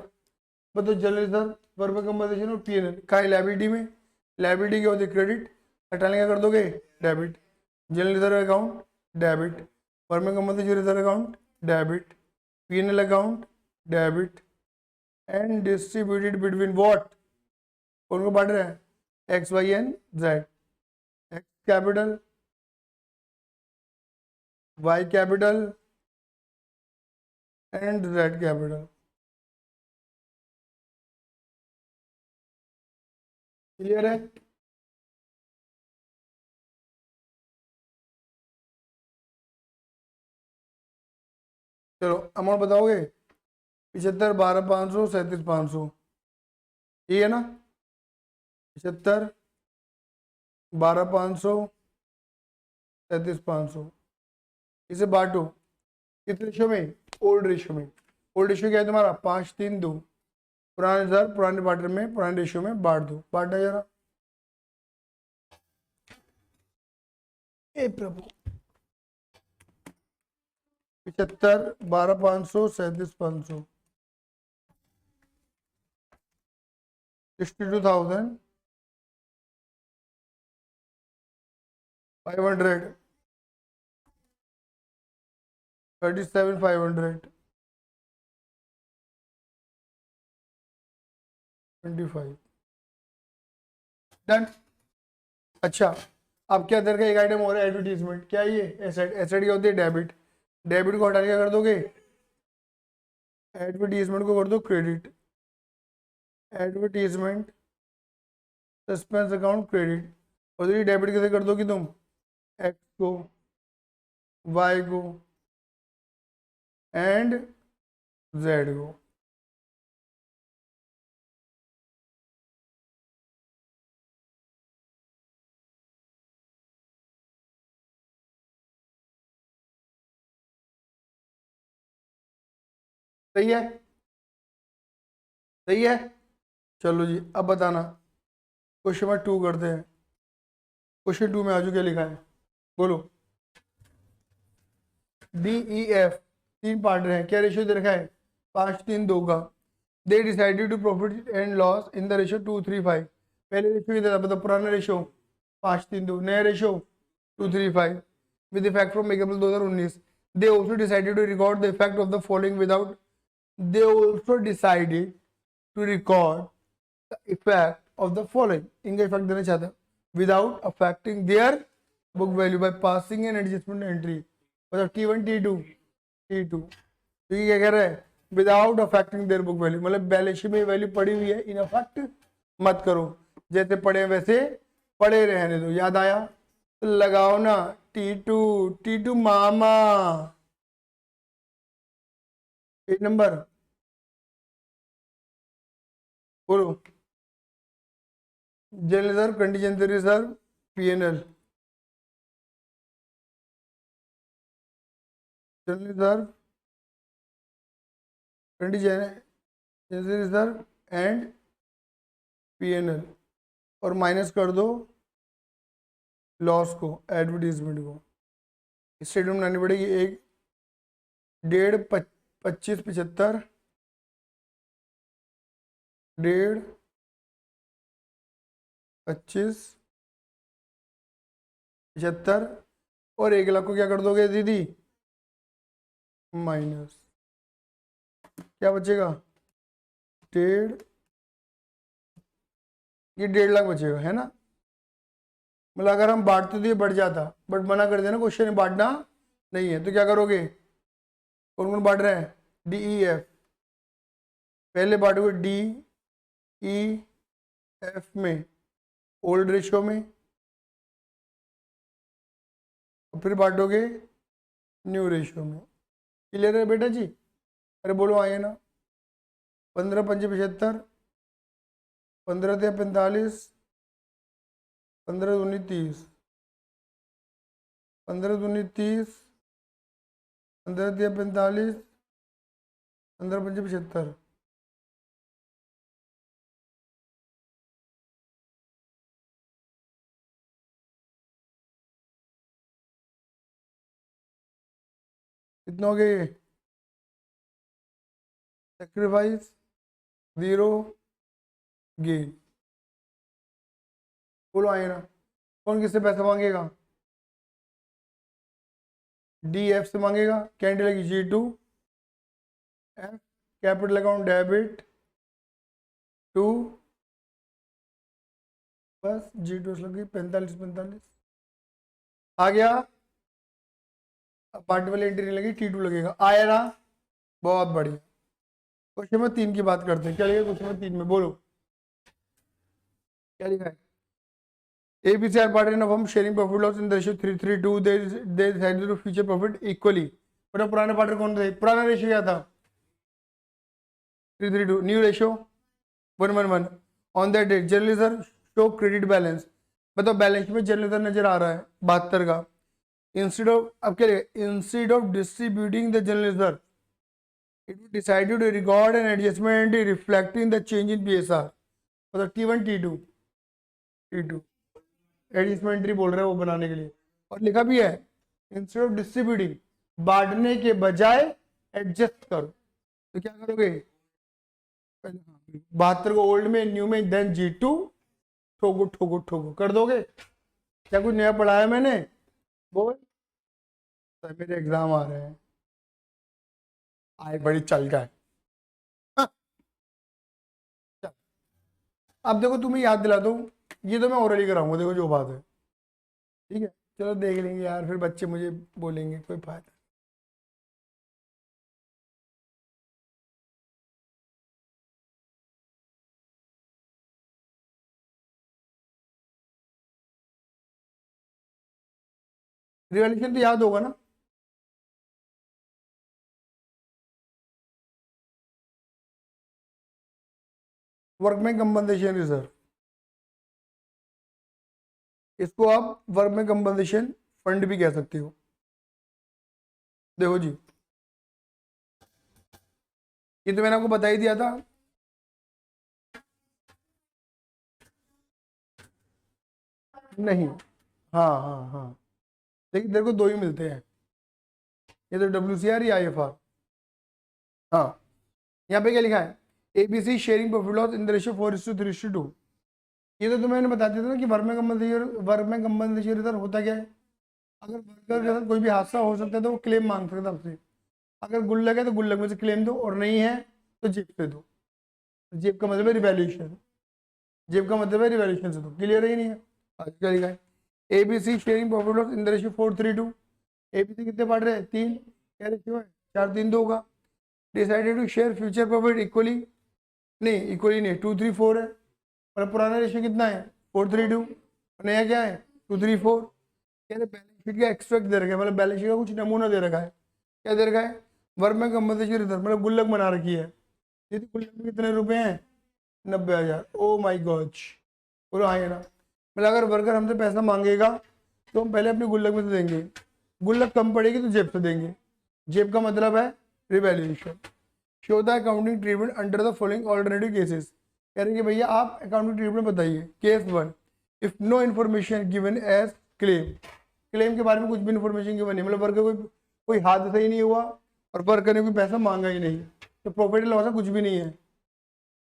A: बताओ जनरल रिजर्व, वर्क कंपनसेशन और पीएनएल का है लायबिलिटी में। लायबिलिटी क्या होती है? क्रेडिट। हटाने क्या कर दोगे? Debit. General reserve account debit, work compensation reserve account debit, PNL account debit, and distributed between what, कौन को बांट रहे हैं? X Y and Z. X capital, Y capital and Z capital. Clear है? चलो अमाउंट बताओगे? 75, 12,500, 37,500, ये है ना? 75, 12,500, 37,500, इसे बांटो किस रेशियो में? ओल्ड रेशियो में। ओल्ड रेशियो क्या है तुम्हारा? 5-3-2। पुराने सर पुराने पार्टनर में पुराने रेशियो में बांट दो। बांटना जरा। ए प्रभु, 75, 12,500, 37,500, 62,500, 37,500, 25। डन। अच्छा, अब क्या इधर का एक आइटम हो रहा है, एडवर्टीजमेंट। क्या है ये? एसेट। एसेट क्या होती है? डेबिट। डेबिट को हटा के क्या कर दोगे? एडवर्टीजमेंट को कर दो credit. Advertisement suspense account credit. और ये डेबिट कैसे कर दोगे तुम? एक्स को, वाई को एंड जेड को। सही है? सही है। चलो जी अब बताना, क्वेश्चन नंबर 2 करते हैं। क्वेश्चन 2 में आजू क्या लिखा है, बोलो। डी ई एफ तीन पार्टनर हैं, क्या रेशियो दे रखा है? 5-3-2 का। They decided to profit and loss in the ratio 2-3-5। पहले रेशियो कितना था मतलब? पुराना रेशियो 5-3-2, नया ratio 2-3-5 with effect from April 2019। They also decided to record the effect of the following without, they also decided to record the effect of the following, इनका इफेक्ट देना चाहता है without affecting their book value by passing an adjustment entry. मतलब T1 T2 तो ये क्या कह रहा है? Without affecting their book value, मतलब बैलेंस शीट में वैल्यू पड़ी हुई है, इन अफेक्ट मत करो, जैसे पड़े हैं वैसे पड़े रहने दो। याद आया तो लगाओ ना। T2 मामा। एक नंबर बोलो। General reserve, contingency reserve, PNL. General reserve, contingency reserve and PNL, और माइनस कर दो लॉस को, एडवर्टीजमेंट को। स्टेटमेंट बनानी पड़ेगी। 1.5, 25, 75, 1.25, 75 और 1 लाख को क्या कर दोगे दीदी? माइनस, क्या बचेगा? 1.5, ये 1.5 लाख बचेगा, है ना? मतलब अगर हम बांटते तो ये बढ़ जाता, बट मना कर देना क्वेश्चन में बांटना नहीं है, तो क्या करोगे? कौन कौन बांट रहे हैं? डी ई एफ, पहले बांटोगे डी ई एफ में ओल्ड रेशियो में, और फिर बांटोगे न्यू रेशियो में। क्लियर है बेटा जी? अरे बोलो आइए ना। 15 पंजे 75, 15 × 45, 15 दूनी 30, 15 दूनी 30, 15 × 45, 15 पंजे 75। कितना हो गया ये? Sacrifice 0 gain. बोलो आइए ना, कौन किससे पैसा मांगेगा? डी एफ से मांगेगा। कैंडी लगी G2, F capital account debit to, बस G2 लग गई 45 45 आ गया। पार्ट वाली एंट्री नहीं लगी, T2 लगेगा। आया ना? बहुत बढ़िया। क्वेश्चन नंबर 3 की बात करते हैं। क्या लिखा क्वेश्चन नंबर 3 में? बोलो क्या लिखा है? ABC are partner of sharing profit loss in the ratio 3:3:2. They decided to future profit equally. बड़ा पुराने पार्टनर कौन थे? पुराना रेशियो क्या था? 3:3:2. New ratio 1:1:1. On that date general reserve show credit balance. बताओ बैलेंस में जनरली सर नजर आ रहा है 72 का। इंस्टेड ऑफ, अब क्या लिखा? Instead of distributing the generally sir it was decided to record an adjustment reflecting the change in PSR. मतलब T1 T2 एडजस्टमेंट एंट्री बोल रहे हैं वो बनाने के लिए, और लिखा भी है इंस्टेड ऑफ डिस्ट्रीब्यूटिंग, बांटने के बजाय एडजस्ट करो। तो क्या करोगे? 72 को ओल्ड में, न्यू में, देन G2 ठोको ठोको ठोको कर दोगे। क्या कुछ नया पढ़ाया मैंने? बोल। सर मेरे एग्जाम आ रहे हैं, आए बड़ी चल का है। हाँ, चल। अब देखो तुम्हें याद दिला दूं, ये तो मैं ओरली कराऊंगा, देखो जो बात है। ठीक है, चलो देख लेंगे यार, फिर बच्चे मुझे बोलेंगे, कोई फायदा। रिवॉल्यूशन तो याद होगा ना? वर्कमैन कंपनसेशन रिजर्व, इसको आप वर्कमैन कंपनसेशन फंड भी कह सकते हो। देखो जी, ये तो मैंने आपको बता ही दिया था। नहीं, हाँ हाँ हाँ, लेकिन तेरे को दो ही मिलते हैं, ये तो WCR या IFR। हाँ, यहाँ पे क्या लिखा है? ABC sharing profit loss in the ratio 4:3:2। ये तो तुम्हें मैंने बता दिया था ना कि वर्क में कंपनसेशन रिजर्व होता क्या है। अगर वर्कर के साथ कोई भी हादसा हो सकता है तो वो क्लेम मांग सकता है आपसे। अगर गुल्लक है तो गुल्लक में से क्लेम दो, और नहीं है तो जेब से दो। जेब का मतलब है रिवैल्यूएशन, जेब का मतलब है रिवैल्यूएशन से दो। क्लियर है ही नहीं है? आज क्या लिखा है? ABC sharing profit loss in the ratio 4:3:2। ABC कितने बांट रहे हैं? 3। क्या रेशियो है? 4:3:2 होगा। Decided to share future profit equally, नहीं इक्वली नहीं, 2:3:4 है। और पुराना रेशियो कितना है? 4:3:2। नया क्या है? 2:3:4। कह रहे बैलेंस शीट का एक्सट्रैक्ट दे रखा है, मतलब बैलेंस शीट का कुछ नमूना दे रखा है। क्या दे रखा है? वर्क में कंपनसेशन रिजर्व, मतलब गुल्लक बना रखी है। यदि गुल्लक में कितने रुपए हैं? 90,000। ओ माई गॉड। बोलो हाँ या ना? मतलब अगर वर्कर हमसे पैसा मांगेगा तो हम पहले अपनी गुल्लक में से देंगे, गुल्लक कम पड़ेगी तो जेब से देंगे। जेब का मतलब है revaluation. Show the accounting treatment under the following alternative cases. कह रहे हैं कि भैया आप अकाउंटिंग ट्रीटमेंट बताइए। Case 1, if no information given as claim, claim के बारे में कुछ भी इन्फॉर्मेशन गिवन नहीं, मतलब वर्कर कोई हादसा ही नहीं हुआ और वर्कर ने कोई पैसा मांगा ही नहीं, तो प्रॉफिट लॉस है कुछ भी नहीं है।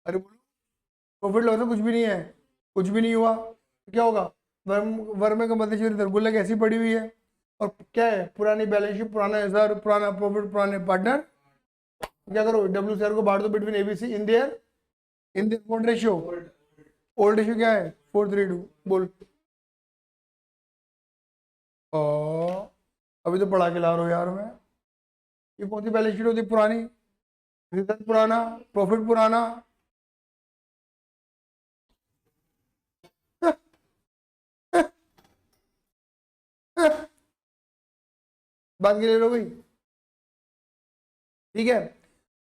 A: अरे बोलो, प्रॉफिट लॉस है कुछ भी नहीं है, कुछ भी नहीं हुआ तो क्या होगा? वर्म में कंपनसेशन गुल्लक ऐसी पड़ी हुई है, और क्या है? पुरानी बैलेंस शीट, पुराना एसआर, पुराना प्रॉफिट, पुराने पार्टनर। क्या करो? WCR को बांट दो between ABC in their old ratio. Old ratio क्या है? 4:3:2। बोल। और अभी तो पढ़ा के ला रहा हूँ यार मैं। ये कौन सी बैलेंस शीट होती है पुरानी? रिजल्ट पुराना, प्रॉफिट पुराना। बात क्लियर हो गई? ठीक है,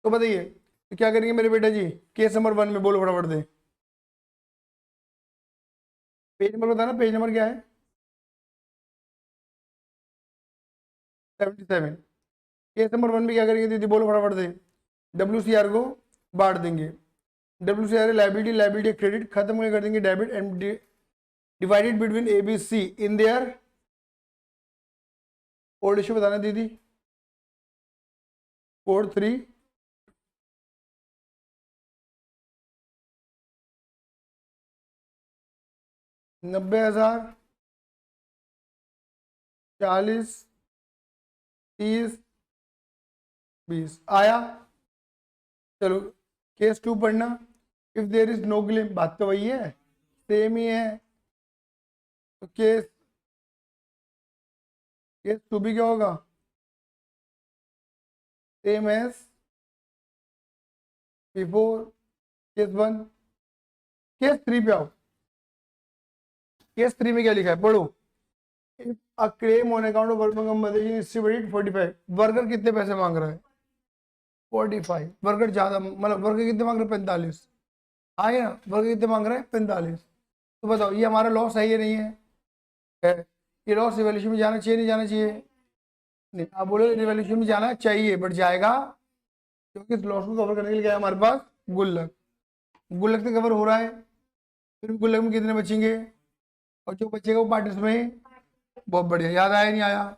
A: तो बताइए तो क्या करेंगे मेरे बेटा जी? केस नंबर 1 में बोलो फटाफट दे। पेज नंबर बताना, पेज नंबर क्या है? 77। केस नंबर 1 में क्या करेंगे दीदी, बोलो फटाफट दे। WCR को बांट देंगे। WCR लाइबिलिटी, लाइबिलिटी क्रेडिट खत्म कर देंगे debit and divided between ABC in their code issue बताना दीदी। कोड 3 90,000 40 30 20 आया। चलो केस 2 पढ़ना। If there is no claim, बात तो वही है, सेम ही है। तो केस केस 2 भी क्या होगा? Same as before case 1। Case 3 पे आओ। केस 3 में क्या लिखा है पढ़ो। If a claim on account of working compensation is distributed 45। Worker कितने पैसे मांग रहा है? 45। वर्कर ज्यादा, मतलब वर्कर कितने मांग रहे हैं? 45। आए ना, वर्कर कितने मांग रहे हैं? 45। तो बताओ ये हमारा लॉस है या नहीं है? है। ये लॉस रिवॉल्यूशन में जाना चाहिए नहीं जाना चाहिए? नहीं, आप बोलो रिवॉल्यूशन में जाना चाहिए, बट जाएगा क्योंकि इस लॉस को कवर करने के लिए क्या है हमारे पास? गुल्लक। गुल्लक से कवर हो रहा है, फिर गुल्लक में कितने बचेंगे? और जो बचेगा वो पार्टिस में। बहुत बढ़िया, याद आया नहीं आया?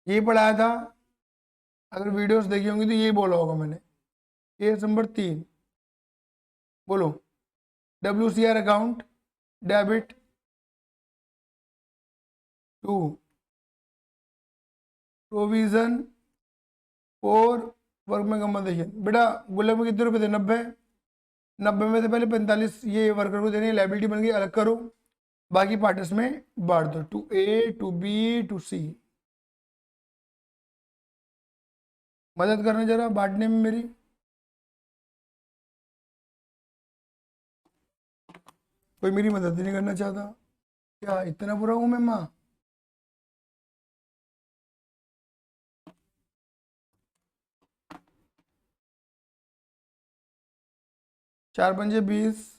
A: यही पढ़ाया था, अगर वीडियोस देखी होंगी तो यही बोला होगा मैंने। केस नंबर 3 बोलो। WCR account debit to provision for workman compensation. बेटा गुल्लक में कितने रुपए थे? 90। 90 में से पहले 45 ये वर्कर को देने, लाइबिलिटी बन गई, अलग करो, बाकी पार्टस में बांट दो, to A to B to C। मदद करना जरा बांटने में मेरी। कोई मेरी मदद ही नहीं करना चाहता, क्या इतना बुरा हूं मैं माँ? चार पंजे 20।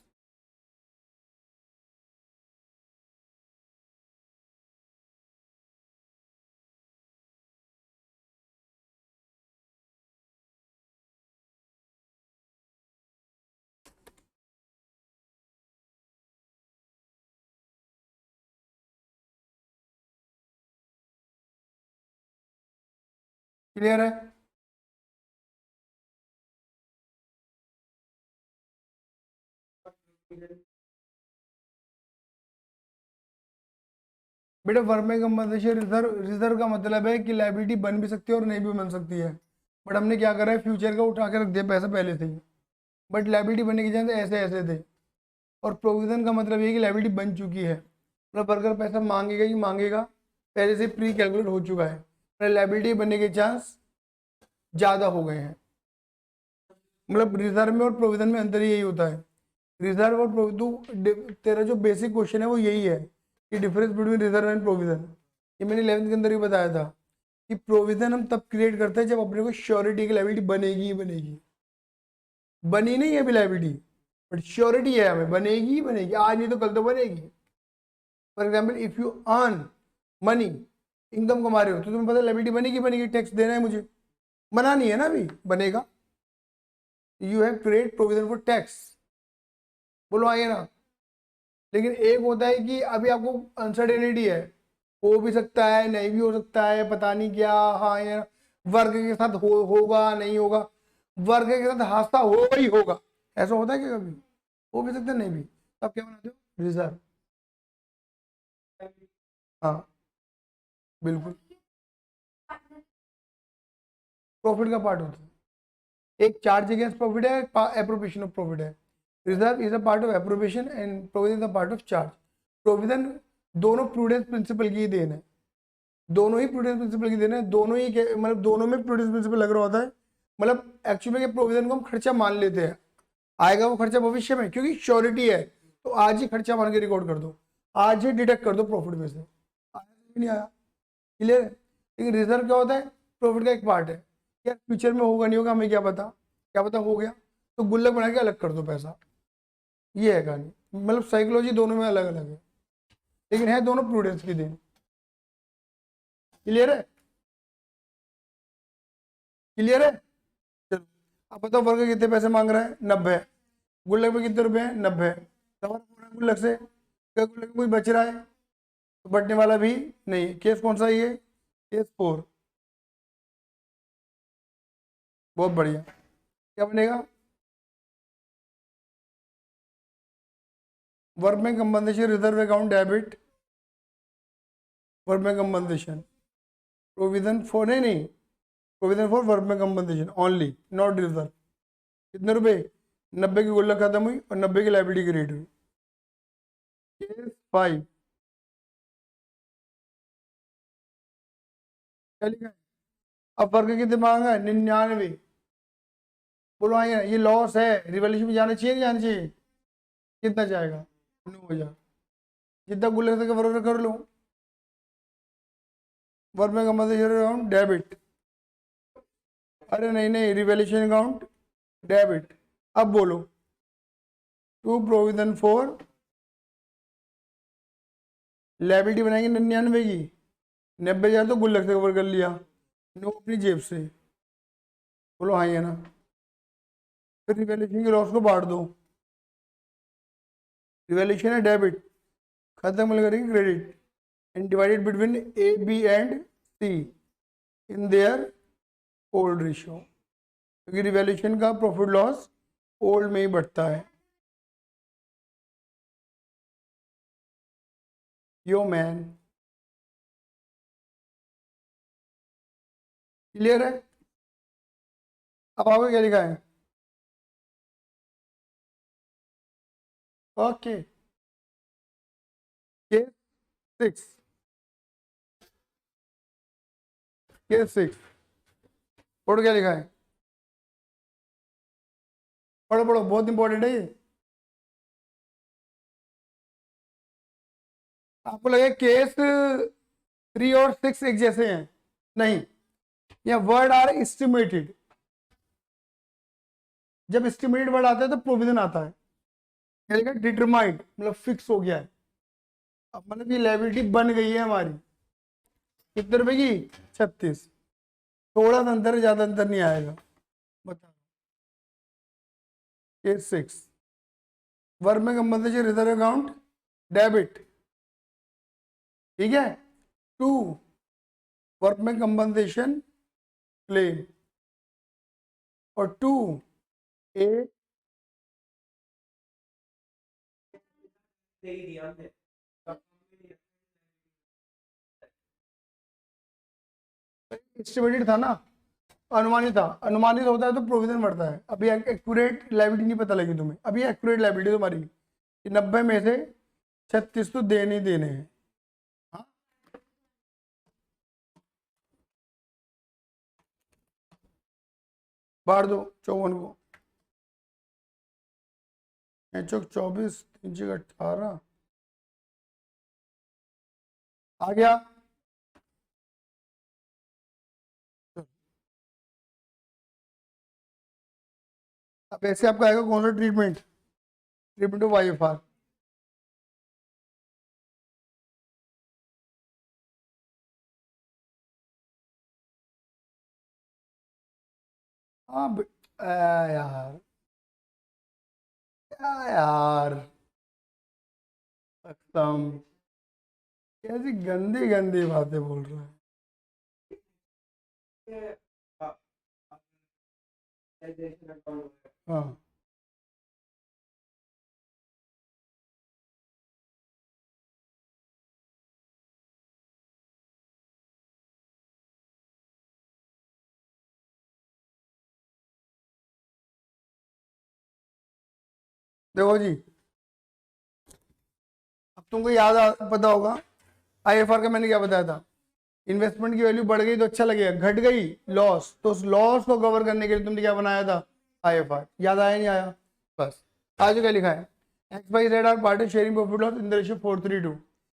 A: क्लियर है? बेटा वर्कमैन कंपनसेशन रिजर्व, रिजर्व का मतलब है कि लाइबिलिटी बन भी सकती है और नहीं भी बन सकती है, बट हमने क्या करा है, फ्यूचर का उठा के रख दिया पैसा पहले से ही, बट लाइबिलिटी बनने की जगह ऐसे ऐसे थे। और प्रोविजन का मतलब ये है कि लाइबिलिटी बन चुकी है, मतलब वर्कर पैसा मांगेगा ही मांगेगा, पहले से प्री कैलकुलेट हो चुका है, मतलब लाइबिलिटी बनने के चांस ज़्यादा हो गए हैं। मतलब रिजर्व में और प्रोविजन में अंतर यही होता है। रिजर्व और प्रोविजन, तेरा जो बेसिक क्वेश्चन है वो यही है कि difference between reserve and provision. ये मैंने 11th के अंदर ही बताया था कि प्रोविजन हम तब क्रिएट करते हैं जब अपने को श्योरिटी की लाइबिलिटी बनेगी ही बनेगी। बनी नहीं है अभी लाइबिलिटी, बट श्योरिटी है हमें, बनेगी ही बनेगी, आज नहीं तो कल तो बनेगी। For example if you earn money, income कमा रहे हो तो तुम्हें पता लाइबिलिटी बनेगी बनेगी, टैक्स देना है मुझे, बनानी है ना, अभी बनेगा। You have create provision for tax, बोलो आइए ना। लेकिन एक होता है कि अभी आपको अनसर्टेनिटी है, हो भी सकता है नहीं भी हो सकता है, पता नहीं क्या, हाँ या वर्ग के साथ होगा नहीं होगा, वर्ग के साथ हादसा होगा ही होगा, ऐसा होता है क्या कभी? हो भी सकता है नहीं भी, तब क्या बनाते हो? रिजर्व। हाँ बिल्कुल, प्रॉफिट का पार्ट होता है। एक चार्ज अगेंस्ट प्रॉफिट है, एप्रोप्रिएशन ऑफ प्रॉफिट है। Reserve is a part of appropriation and provision is a part of charge. Provision दोनों प्रूडेंस प्रिंसिपल की ही देन है। दोनों ही प्रूडेंस प्रिंसिपल की देने हैं, दोनों ही मतलब दोनों में प्रूडेंस प्रिंसिपल लग रहा होता है। मतलब एक्चुअली में प्रोविजन को हम खर्चा मान लेते हैं, आएगा वो खर्चा भविष्य में, क्योंकि श्योरिटी है तो आज ही खर्चा मान के रिकॉर्ड कर दो, आज ही डिडक्ट कर दो प्रॉफिट में से। आया नहीं आया, क्लियर है। लेकिन रिजर्व क्या होता है, प्रॉफिट का एक पार्ट है। यार फ्यूचर में होगा नहीं होगा हमें क्या पता हो गया तो गुल्लक बना के अलग कर दो पैसा। ये है कहानी, मतलब साइकोलॉजी दोनों में अलग अलग है, लेकिन है दोनों प्रूडेंस की देन। क्लियर है, क्लियर है। चलो अब बताओ वर्ग कितने पैसे मांग रहा है, 90। गुल्लक में कितने रुपए हैं, 90। कवर हो रहा है गुल्लक से, क्या गुल्लक में कोई बच रहा है, तो बचने वाला भी नहीं। केस कौन सा है ये, केस 4। बहुत बढ़िया, क्या बनेगा, वर्क में compensation reserve account debit, work में कंपनसेशन प्रोविजन फॉर, नहीं प्रोविजन फॉर वर्क में कंपनसेशन ओनली, नॉट रिजर्व। कितने रुपए, 90 की गुल्लक खत्म हुई और 90 की लाइबिलिटी क्रिएट हुई। केस 5 क्या लिखा है, अब वर्ग कितने मांगा है, 99। बोलो आइए, ये लॉस है, रिवॉल्यूशन में जाना चाहिए नहीं जाना चाहिए, कितना जाएगा, 9,000। जितना गुल्लक से वर्ग कर लो, वर्क में कंपनसेशन अकाउंट डेबिट, अरे नहीं नहीं रिवैल्यूएशन अकाउंट डेबिट। अब बोलो टू प्रोविजन फॉर, लायबिलिटी बनाएंगे 99 की, 90,000 तो गुल्लक से कवर कर लिया, 9 अपनी जेब से। बोलो हाँ, ये ना। फिर रिवैल्यूएशन के लॉस को बांट दो, रिवैल्यूएशन है डेबिट, खत्म मिल करेंगे credit, and divided between A B and C in their old ratio, क्योंकि रिवैल्यूएशन का प्रॉफिट लॉस ओल्ड में ही बढ़ता है। यो मैन, क्लियर है। अब आपको क्या लिखा है, ओके। केस 6, केस 6 पढ़ो क्या लिखा है, पढ़ो पढ़ो, बहुत इंपॉर्टेंट है ये। आपको लगे केस 3 और 6 एक जैसे हैं, नहीं, या वर्ड आर एस्टिमेटेड। जब एस्टिमेटेड वर्ड आता है तो प्रोविजन आता है, क्या लिखा, डिटरमाइंड मतलब फिक्स हो गया है। अब मतलब ये लायबिलिटी बन गई है हमारी, कितने रुपए की, 36। थोड़ा सा अंतर है, ज्यादा अंतर नहीं आएगा। बताओ, केस 6, वर्क में कंपनसेशन रिजर्व अकाउंट डेबिट, ठीक है। 2, वर्क में कंपनसेशन क्लेम, और 2 ए, एस्टिमेटेड था ना, अनुमानित था, अनुमानित होता है तो प्रोविजन बढ़ता है। अभी एक्यूरेट लायबिलिटी नहीं पता लगी तुम्हें, अभी एक्यूरेट लायबिलिटी तुम्हारी कि 90 में से 36 तो देने ही देने हैं। हाँ, बाढ़ दो 54 को, 24, 3 18 आ गया। अब ऐसे आपका आएगा कौन सा ट्रीटमेंट, ट्रीटमेंट ऑफ वाईएफआर। हाँ यार, क्या यार, एकदम कैसी गंदी गंदी बातें बोल रहा है। हाँ, देखो जी, अब तुमको पता होगा आईएफआर का मैंने क्या बताया था, इन्वेस्टमेंट की वैल्यू बढ़ गई तो अच्छा लगेगा, घट गई लॉस, तो उस लॉस को कवर करने के लिए तुमने क्या बनाया था, IFR। याद आया नहीं आया? बस आगे क्या लिखा है, X Y Z are party sharing profit loss in the ratio 4:3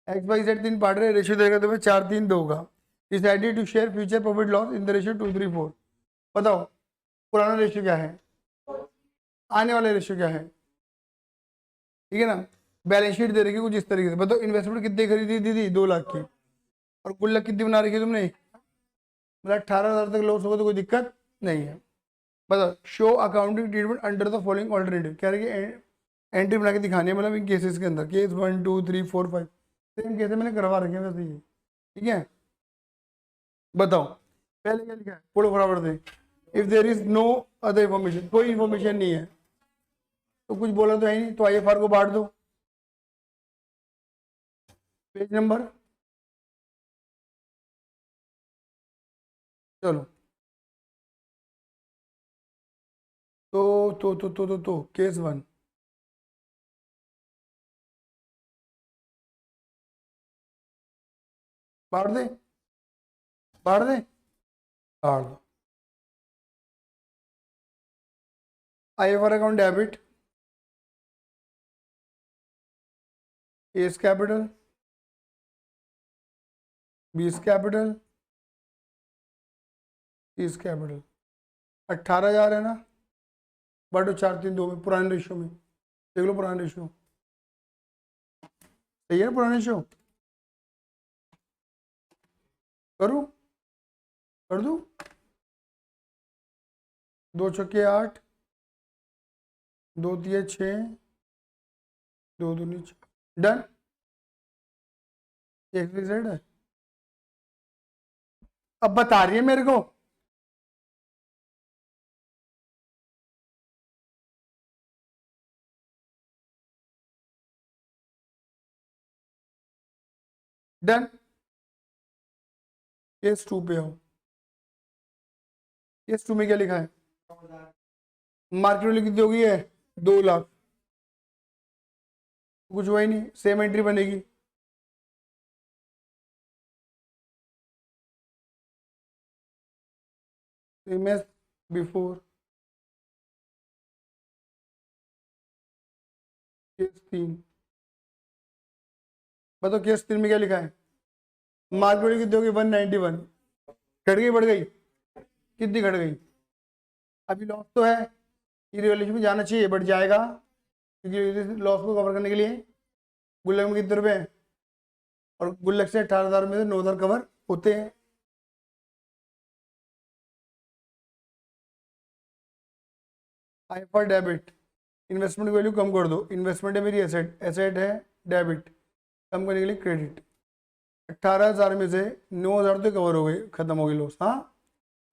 A: X Y Z 3 partner, ratio देगा तुम्हें 4:3 होगा। Decided to share future profit loss in the ratio 2:3 बताओ पुराना रेशियो क्या है, आने वाले रेशियो क्या है, ठीक है ना। बैलेंस शीट दे रखी कुछ इस तरीके से, बताओ इन्वेस्टमेंट कितनी खरीदी थी, 2 लाख की, और गुल्लक कितनी बना रखी है तुमने, मतलब 18,000 तक लॉस होगा तो कोई दिक्कत नहीं है। बताओ show accounting treatment under the following alternative, कह रही है एंट्री बना के दिखानी है, मतलब इन केसेस के अंदर, केस 1 2 3 4 5 सेम केस मैंने करवा रखे हैं वैसे ये, ठीक है। बताओ पहले क्या लिखा है, पढ़ो बराबर से, if there is no other information, कोई इन्फॉर्मेशन नहीं है तो कुछ बोला तो है नहीं, तो IFR को बांट दो। पेज नंबर, चलो तो केस 1, बांट दे, बांट दे, बांट दो। IFR account debit, S capital, बीस कैपिटल, 30 कैपिटल, 18,000 है ना, बांटो 4:3 में, पुराने रेशियो में, देख लो पुराने रेशियो, सही है ना पुराने रेशियो, करूँ, कर दूँ, 2 छक्के 8, 2 तिये 6, 2 दूनी 4, डन। एक रिजल्ट है, अब बता रही है मेरे को, डन। केस 2 पे आओ, केस 2 में क्या लिखा है, मार्केट वैल्यू कितनी होगी है, 2 लाख, कुछ हुआ ही नहीं, सेम एंट्री बनेगी, सेम एज बिफोर। केस 3, बताओ केस 3 में क्या लिखा है, मार्केट वैल्यू कितनी होगी 191, घट गई बढ़ गई, कितनी घट गई, अभी लॉस तो है, ये रिवैल्यूएशन में जाना चाहिए, बढ़ जाएगा, क्योंकि लॉस को कवर करने के लिए गुल्लक में कितने रुपए हैं, और गुल्लक से 18,000 में से 9,000 कवर होते हैं। IFR डेबिट, इन्वेस्टमेंट वैल्यू कम कर दो, इन्वेस्टमेंट है मेरी एसेट, एसेट है डेबिट, कम करने के लिए क्रेडिट, 18,000 में से 9,000 तो कवर हो गए, खत्म हो गई लॉस, हाँ,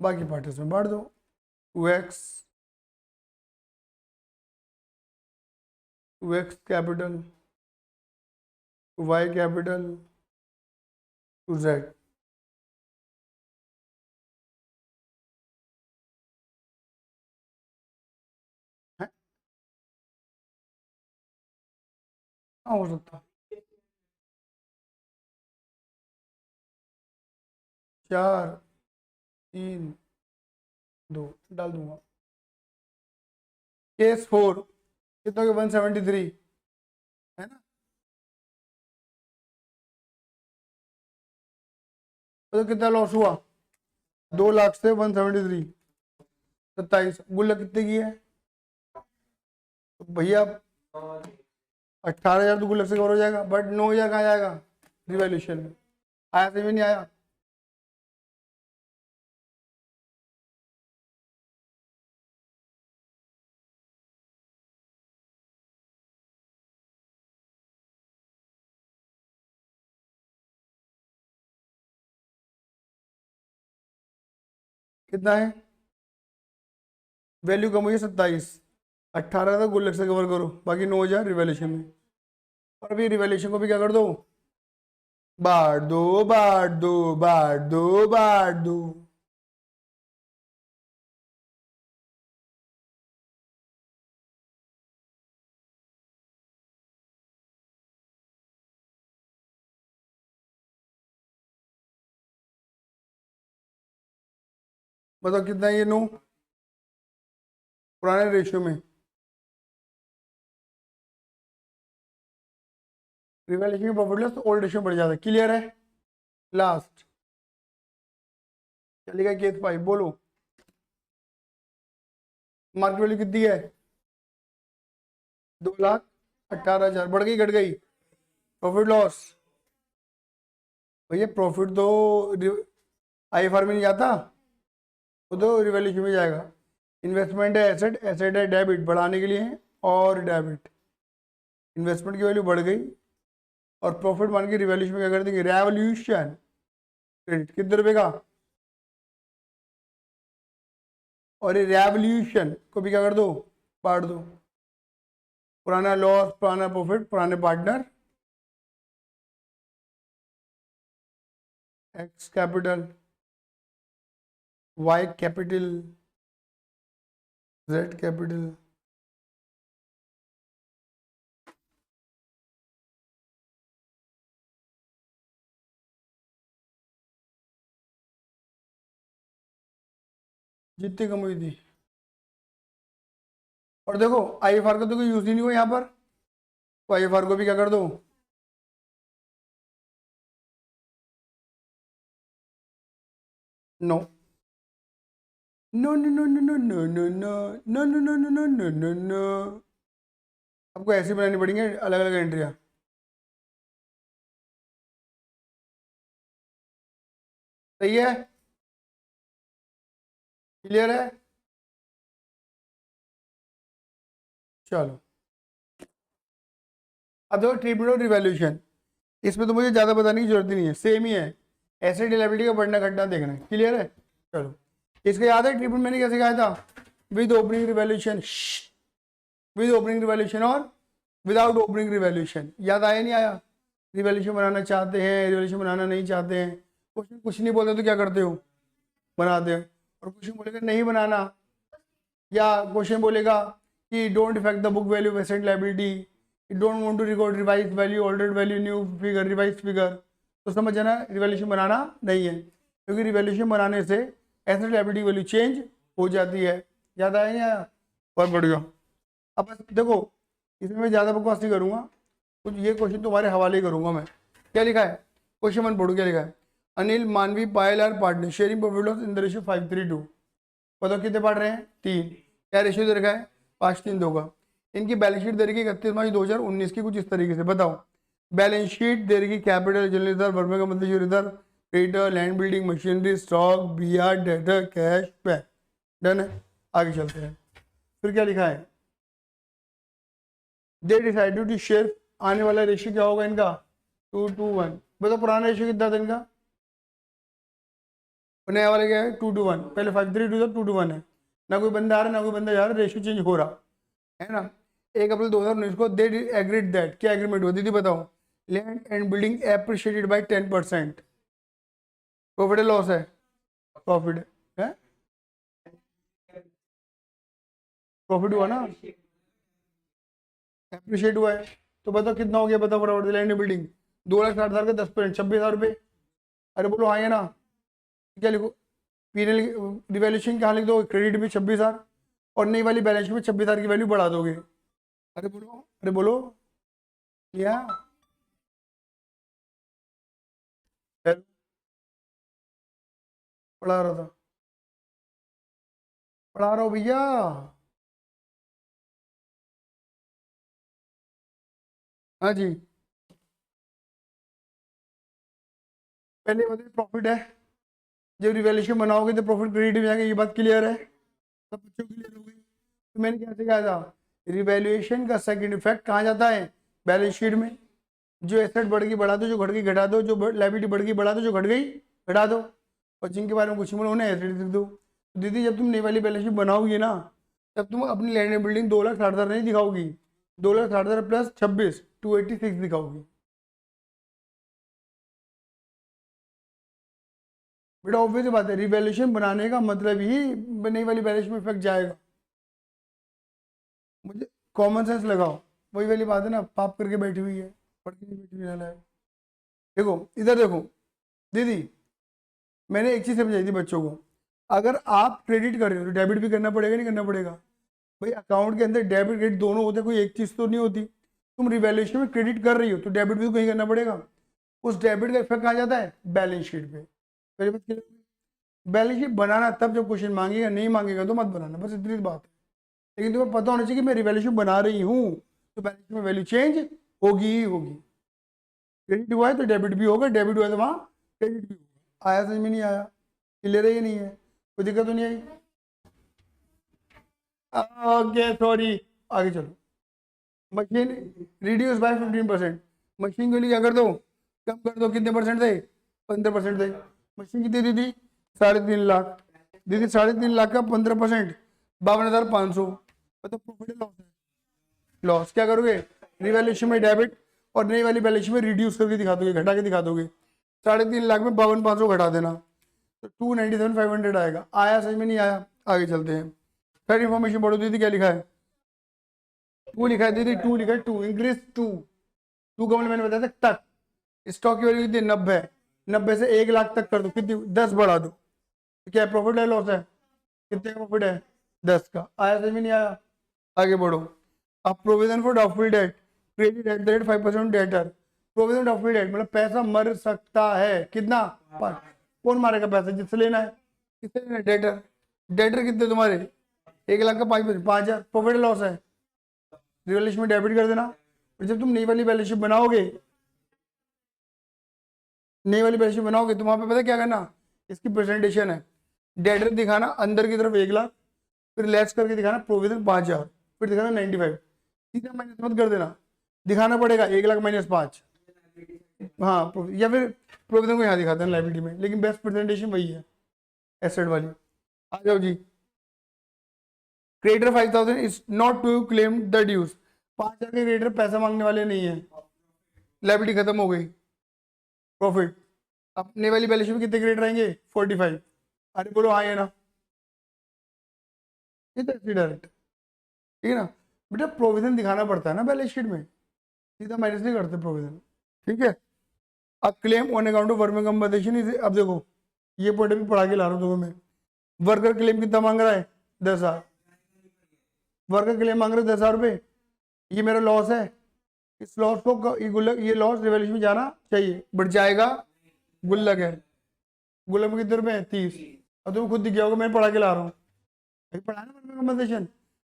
A: बाकी पार्ट में बांट दो, 2x, 2x capital, 2y capital, 2z, है, हाँ हो सकता है, 4 3 2 डाल दूंगा। केस 4 कितना के 173, है ना, तो कितना लॉस हुआ, 2 लाख से 173, 27, गुल्लक कितने की है, तो भैया 18,000 तो गुल्लक से कवर हो जाएगा, बट 9,000 कहाँ जाएगा, रिवैल्यूएशन में, आया सही में नहीं आया, कितना है, वैल्यू कम हुई है 27, 18 तो गुल्लक से कवर करो, बाकी 9,000 रिवैल्यूएशन में, और अभी रिवैल्यूएशन को भी क्या कर दो, बांट दो, बांट दो, बांट दो, बांट दो। बताओ कितना है ये 9 पुराने रेशियो में। Revaluation profit loss old ratio बढ़ जाता है। क्लियर है? लास्ट चलेगा केस 5 बोलो। मार्केट वैल्यू कितनी है? 2,18,000 बढ़ गई घट गई? प्रॉफिट लॉस भैया प्रॉफिट तो IFR में नहीं जाता, वो तो रिवैल्यूएशन में जाएगा। इन्वेस्टमेंट है एसेट, एसेट है डेबिट बढ़ाने के लिए है, और डेबिट इन्वेस्टमेंट की वैल्यू बढ़ गई और प्रॉफिट मान के रिवैल्यूएशन में क्या कर देंगे? रेवोल्यूशन क्रेडिट कितने रुपए का? और ये रेवोल्यूशन को भी क्या कर दो? बांट दो। पुराना लॉस पुराना प्रॉफिट पुराने partner, X capital Y capital Z capital. जितनी कम हुई थी। और देखो IFR का तो कोई यूज ही नहीं हुआ यहाँ पर, तो IFR को भी क्या कर दो? No no no no no no no no no no no no no no no. आपको ऐसी बनानी पड़ेंगे अलग अलग एंट्रियाँ। सही है? क्लियर है? चलो अब देखो ट्रीटमेंट ऑफ रिवैल्यूएशन, इसमें तो मुझे ज़्यादा बताने की जरूरत ही नहीं है, सेम ही है। एसेट लायबिलिटी का बढ़ना घटना देखना है। क्लियर है? चलो इसका याद है ट्रीटमेंट मैंने कैसे कहा था? With opening revaluation, with opening revaluation और विदाउट ओपनिंग रिवैल्यूएशन। याद आया नहीं आया? रिवैल्यूएशन बनाना चाहते हैं, रिवैल्यूएशन बनाना नहीं चाहते हैं, क्वेश्चन कुछ नहीं बोलते तो क्या करते हो? बनाते हैं। और क्वेश्चन बोलेगा नहीं बनाना, या क्वेश्चन बोलेगा कि don't effect the book value asset liability, don't want to record revise value altered value new figure revise figure, तो समझ जाना रिवैल्यूएशन बनाना नहीं है, क्योंकि रिवैल्यूएशन बनाने से एसेट लायबिलिटी वैल्यू चेंज हो जाती है। याद आया नहीं आया? बहुत बढ़िया। अब बस देखो इसमें मैं ज़्यादा बकवास नहीं करूँगा, कुछ ये क्वेश्चन तुम्हारे हवाले ही करूँगा मैं। क्या लिखा है? क्वेश्चन 1 पढ़ो क्या लिखा है? Anil Manvi Payal are partner sharing profit loss in the ratio 5:3:2। बताओ कितने पढ़ रहे हैं? 3। क्या रेशियो दे रखा है? 5:3:2 का। इनकी बैलेंस शीट दे रखी 31 मार्च 2019 की कुछ इस तरीके से। बताओ बैलेंस शीट दे रखी कैपिटल जनरल रिजर्व वर्मे का मतलब reserve creditor land building machinery stock BR debtor cash pack. Done है? आगे चलते हैं। फिर क्या लिखा है? दे डिसाइडेड टू शेयर, आने वाला रेशियो क्या होगा इनका? 2:1। बताओ पुराना रेशियो कितना था इनका? नया वाला क्या है? 2:1। पहले 5:3:2 था, 2:1 है। ना कोई बंदा आ रहा ना कोई बंदा जा रहा, रेशियो चेंज हो रहा है ना। 1 अप्रैल 2019 को दे एग्रीड दैट, क्या एग्रीमेंट हुआ दीदी बताओ? Land and building appreciated by 10%। Profit loss है? प्रॉफिट है। प्रॉफिट हुआ ना, एप्रिशिएट हुआ है। तो बताओ कितना हो गया? बताओ फटाफट। लैंड एंड बिल्डिंग 2,60,000 का 10%, 26,000 रुपये। अरे बोलो हाँ या ना? क्या लिखो? पीनल रिवैल्यूएशन कहाँ लिख दो? क्रेडिट में 26,000 और नई वाली बैलेंस शीट में 26,000 की वैल्यू बढ़ा दोगे। अरे बोलो, अरे बोलो। क्या पढ़ा रहा था? पढ़ा रहा हूँ भैया। हाँ जी, पहले बताइए प्रॉफिट है, जब रिवैल्यूएशन बनाओगे तो प्रॉफिट क्रेडिट में जाएगा, ये बात क्लियर है? सब बच्चों क्लियर हो गई? तो मैंने क्या सिखाया था? रिवैल्यूएशन का सेकंड इफेक्ट कहाँ जाता है? बैलेंस शीट में। जो एसेट बढ़ गई बढ़ा दो, जो घट गई घटा दो, जो लायबिलिटी बढ़ गई बढ़ा दो, जो घट गई घटा दो। और जिनके बारे में कुछ बोलो उन्हें एसेट लिख दो। तो दीदी जब तुम नई वाली बैलेंस शीट बनाओगी ना, तब तुम अपनी लैंड एंड बिल्डिंग 2,60,000 नहीं दिखाओगी, 2,60,000 प्लस 26 286 दिखाओगी। बेटा ऑब्वियस बात है, रिवैल्यूएशन बनाने का मतलब ही नई वाली बैलेंस में इफेक्ट जाएगा। मुझे कॉमन सेंस लगाओ। वही वाली बात है ना, पाप करके बैठी हुई है, पढ़ के नहीं बैठी हुई है। देखो इधर देखो दीदी, मैंने एक चीज़ समझाई थी बच्चों को। अगर आप क्रेडिट कर रहे हो तो डेबिट भी करना पड़ेगा, नहीं करना पड़ेगा भाई? अकाउंट के अंदर डेबिट क्रेडिट दोनों होते हैं, कोई एक चीज तो नहीं होती। तुम रिवैल्यूएशन में क्रेडिट कर रही हो तो डेबिट भी तो कहीं करना पड़ेगा। उस डेबिट का इफेक्ट कहाँ जाता है? बैलेंस शीट पे। मेरी बात clear है? बैलेंस शीट बनाना तब जब क्वेश्चन मांगेगा, नहीं मांगेगा तो मत बनाना, बस इतनी बात है। लेकिन तुम्हें पता होना चाहिए कि मैं रिवैल्यूएशन बना रही हूँ तो बैलेंस शीट में वैल्यू चेंज होगी ही होगी। क्रेडिट हुआ है तो डेबिट भी होगा, डेबिट हुआ है तो वहाँ क्रेडिट भी होगा। आया समझ में? नहीं आया? क्लियर है? ये नहीं है? कोई दिक्कत तो नहीं आई? ओके सॉरी, आगे चलो। Machine reduce by 15%। मशीन के लिए क्या कर दो? कम कर दो। कितने परसेंट थे? 15% थे। मशीन कितनी दी थी? 3.5 लाख। दीदी 3.5 लाख का 15%, 52,500। मतलब प्रॉफिट लॉस है? लॉस। क्या करोगे? रिवैल्यूएशन में डेबिट और नई वाली बैलेंस शीट में रिड्यूस करके दिखा दोगे, घटा के दिखा दोगे। 3.5 लाख में 52,500 घटा देना तो 297,500 आएगा। आया समझ में? नहीं आया? आगे चलते हैं। थर्ड इन्फॉर्मेशन पढ़ो दीदी, क्या लिखा है? टू लिखा है दीदी, टू लिखा है, टू इंक्रीज टू। टू का मतलब मैंने बताया था तक। स्टॉक की वैल्यू कितनी? 90। 90 से 1 लाख तक कर दो, कितनी? 10 बढ़ा दो। तो क्या प्रॉफिट है लॉस है? कितने का प्रॉफिट है? 10 का। आया समझ में? नहीं आया? आगे बढ़ो। अब provision for doubtful debt, credit at the rate 5% debtor. Provision doubtful debt मतलब पैसा मर सकता है, कितना? 5। कौन मारेगा पैसा? जिससे लेना है। किससे लेना है? डेटर। डेटर कितने तुम्हारे? 1 लाख का 5%, 5,000। प्रॉफिट लॉस है? रिवैल्यूएशन में डेबिट कर देना। और जब तुम नई वाली बैलेंस शीट बनाओगे, नई वाली बैलेंस शीट बनाओगे तो वहां पे पता क्या करना? इसकी प्रेजेंटेशन है, डेटर दिखाना अंदर की तरफ 1 लाख, फिर लेस करके दिखाना प्रोविजन 5,000, फिर दिखाना 95। सीधा माइनस मत कर देना, दिखाना पड़ेगा 1 लाख माइनस 5। हाँ, या फिर प्रोविजन को यहाँ दिखाते हैं लाइबिलिटी में, लेकिन बेस्ट प्रेजेंटेशन वही है, एसेट वाली। आ जाओ जी। Creditor 5,000 is not to claim the dues. 5,000 के क्रेडिटर पैसा मांगने वाले नहीं है, लाइबिलिटी खत्म हो गई। प्रॉफिट। अपने वाली बैलेंस शीट में कितने क्रेडिटर आएंगे? 45। अरे बोलो हाँ या ना? ये तो ऐसे डायरेक्ट, ठीक है ना बेटा? प्रोविजन दिखाना पड़ता है ना बैलेंस शीट में, सीधा माइनस नहीं करते प्रोविजन। ठीक है। अब claim on account of working compensation is, अब देखो ये पॉइंट भी पढ़ा के ला रहा हूँ तुम्हें मैं। वर्कर क्लेम कितना मांग रहा है? 10,000। वर्कर क्लेम मांग रहे 10,000 रुपये। ये मेरा लॉस है, इस लॉस को ये लॉस रिवैल्यूएशन में जाना चाहिए, बढ़ जाएगा। गुल्लक है, गुल्लक में कितने रुपए हैं? 30। और तुम्हें खुद दिख गया होगा, मैं पढ़ा के ला रहा हूँ, पढ़ा ना वर्किंग कंपनसेशन।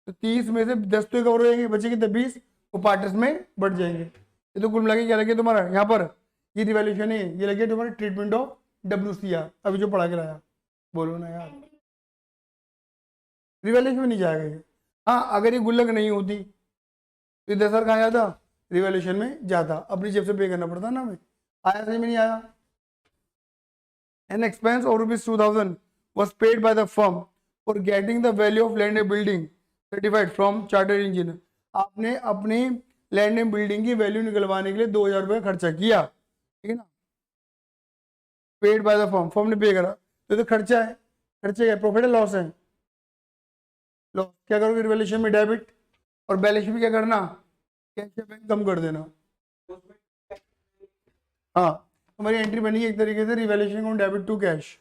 A: तो 30 में से 10 तो कवर हो जाएंगे, बचे कितने? 20। वो पार्टनर्स में बढ़ जाएंगे। ये तो कुल मिला के क्या लगे तुम्हारा यहाँ पर? ये रिवैल्यूएशन है, ये लगे तुम्हारे ट्रीटमेंट ऑफ WCR, अभी जो पढ़ा के लाया। बोलो ना यार, रिवैल्यूएशन में नहीं जाएगा ये। हाँ, अगर ये गुल्लक नहीं होती तो ये 10,000 कहाँ जाता? रिवैल्यूएशन में जाता, अपनी जेब से पे करना पड़ता ना हमें। आया सही में? नहीं आया? An expense of ₹2,000 was paid by the firm for getting the value of land and building certified from chartered engineer। आपने अपनी लैंड एंड बिल्डिंग की वैल्यू निकलवाने के लिए 2,000 रुपये खर्चा किया, ठीक है ना? Paid by the firm, firm ने पे करा, तो खर्चा है। खर्चे का प्रॉफिट है लॉस है? लॉस। क्या करोगे? रिवैल्यूएशन में डेबिट, और बैलेंस में क्या करना? कैश या बैंक कम कर देना। हाँ, हमारी एंट्री बनी एक तरीके से revaluation on debit to cash.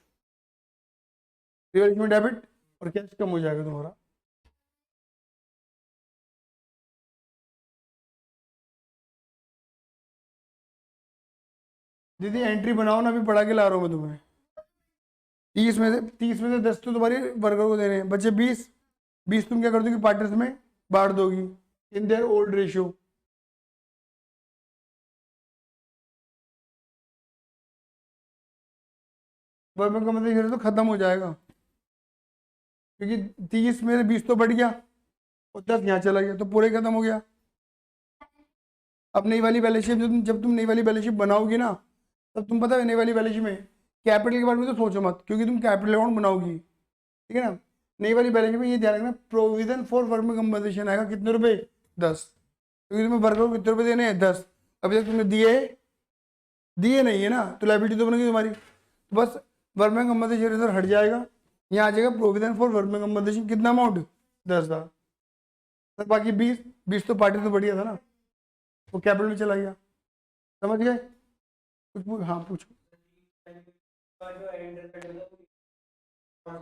A: Revaluation में डेबिट और कैश कम हो जाएगा तुम्हारा। दीदी एंट्री बनाओ ना, अभी पढ़ा के ला रहा हूँ मैं तुम्हें। 30 में से 10 तो तुम्हारे वर्कर को देने हैं, बचे 20। 20 तुम क्या कर दोगी? पार्टनर्स में बांट दोगी इन देयर ओल्ड रेशियो। वर्किंग का मतलब तो खत्म हो जाएगा, क्योंकि 30 में से 20 तो बढ़ गया और 10 यहाँ चला गया, तो पूरे खत्म हो गया। अब नई वाली बैलेंस शीट जब तुम नई वाली बैलेंस शीट बनाओगी ना, तब तुम पता है नई वाली बैलेंस शीट में कैपिटल के बारे में तो सोचो मत, क्योंकि तुम कैपिटल अकाउंट बनाओगी, ठीक है ना? नई वाली बैलेंस शीट में ये ध्यान रखना, प्रोविजन फॉर वर्किंग कंपनसेशन आएगा कितने रुपए? 10। क्योंकि तुम्हें वर्कर को कितने रुपए देने हैं? 10। अभी तक तुमने दिए दिए नहीं है ना, तो लाइबिलिटी तो बनेगी तुम्हारी। तो बस वर्किंग कंपनसेशन रिजर्व हट जाएगा, यहाँ आ जाएगा प्रोविजन फॉर वर्किंग कंपनसेशन। कितना अमाउंट? 10,000। सर बाकी 20 तो पार्टी तो बढ़िया था ना, वो कैपिटल में चला गया। समझ गए? हाँ पूछो। भाई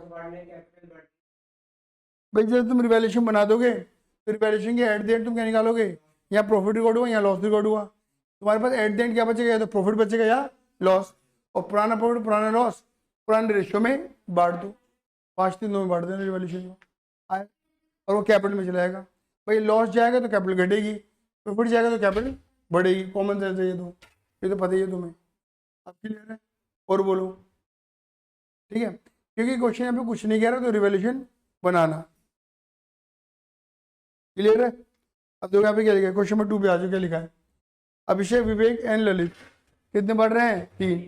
A: जब तुम रिवैल्यूएशन बना दोगे तो रिवैल्यूएशन के एट द एंड तुम क्या निकालोगे, यहाँ प्रॉफिट रिकॉर्ड हुआ, यहाँ लॉस रिकॉर्ड हुआ, तुम्हारे पास एट द एंड क्या बचेगा, या तो प्रॉफिट बचेगा या लॉस। और पुराना प्रॉफिट पुराना लॉस पुराने रेशियो में बांट दो, 5-3-2 में बांट देना रिवैल्यूएशन को आए, और वो कैपिटल में चला जाएगा। भाई लॉस जाएगा तो कैपिटल घटेगी, प्रॉफिट जाएगा तो कैपिटल बढ़ेगी। कॉमन सेंस है ये तो पता ही है तुम्हें। अब क्लियर है? और बोलो। ठीक है, क्योंकि क्वेश्चन यहाँ पे कुछ नहीं कह रहा तो रिवैल्यूएशन बनाना। क्लियर है? अब देखो यहाँ पे क्या लिखा है, क्वेश्चन नंबर 2 पे आ जाओ, क्या लिखा है। अभिषेक, विवेक एंड ललित कितने पढ़ रहे हैं? 3।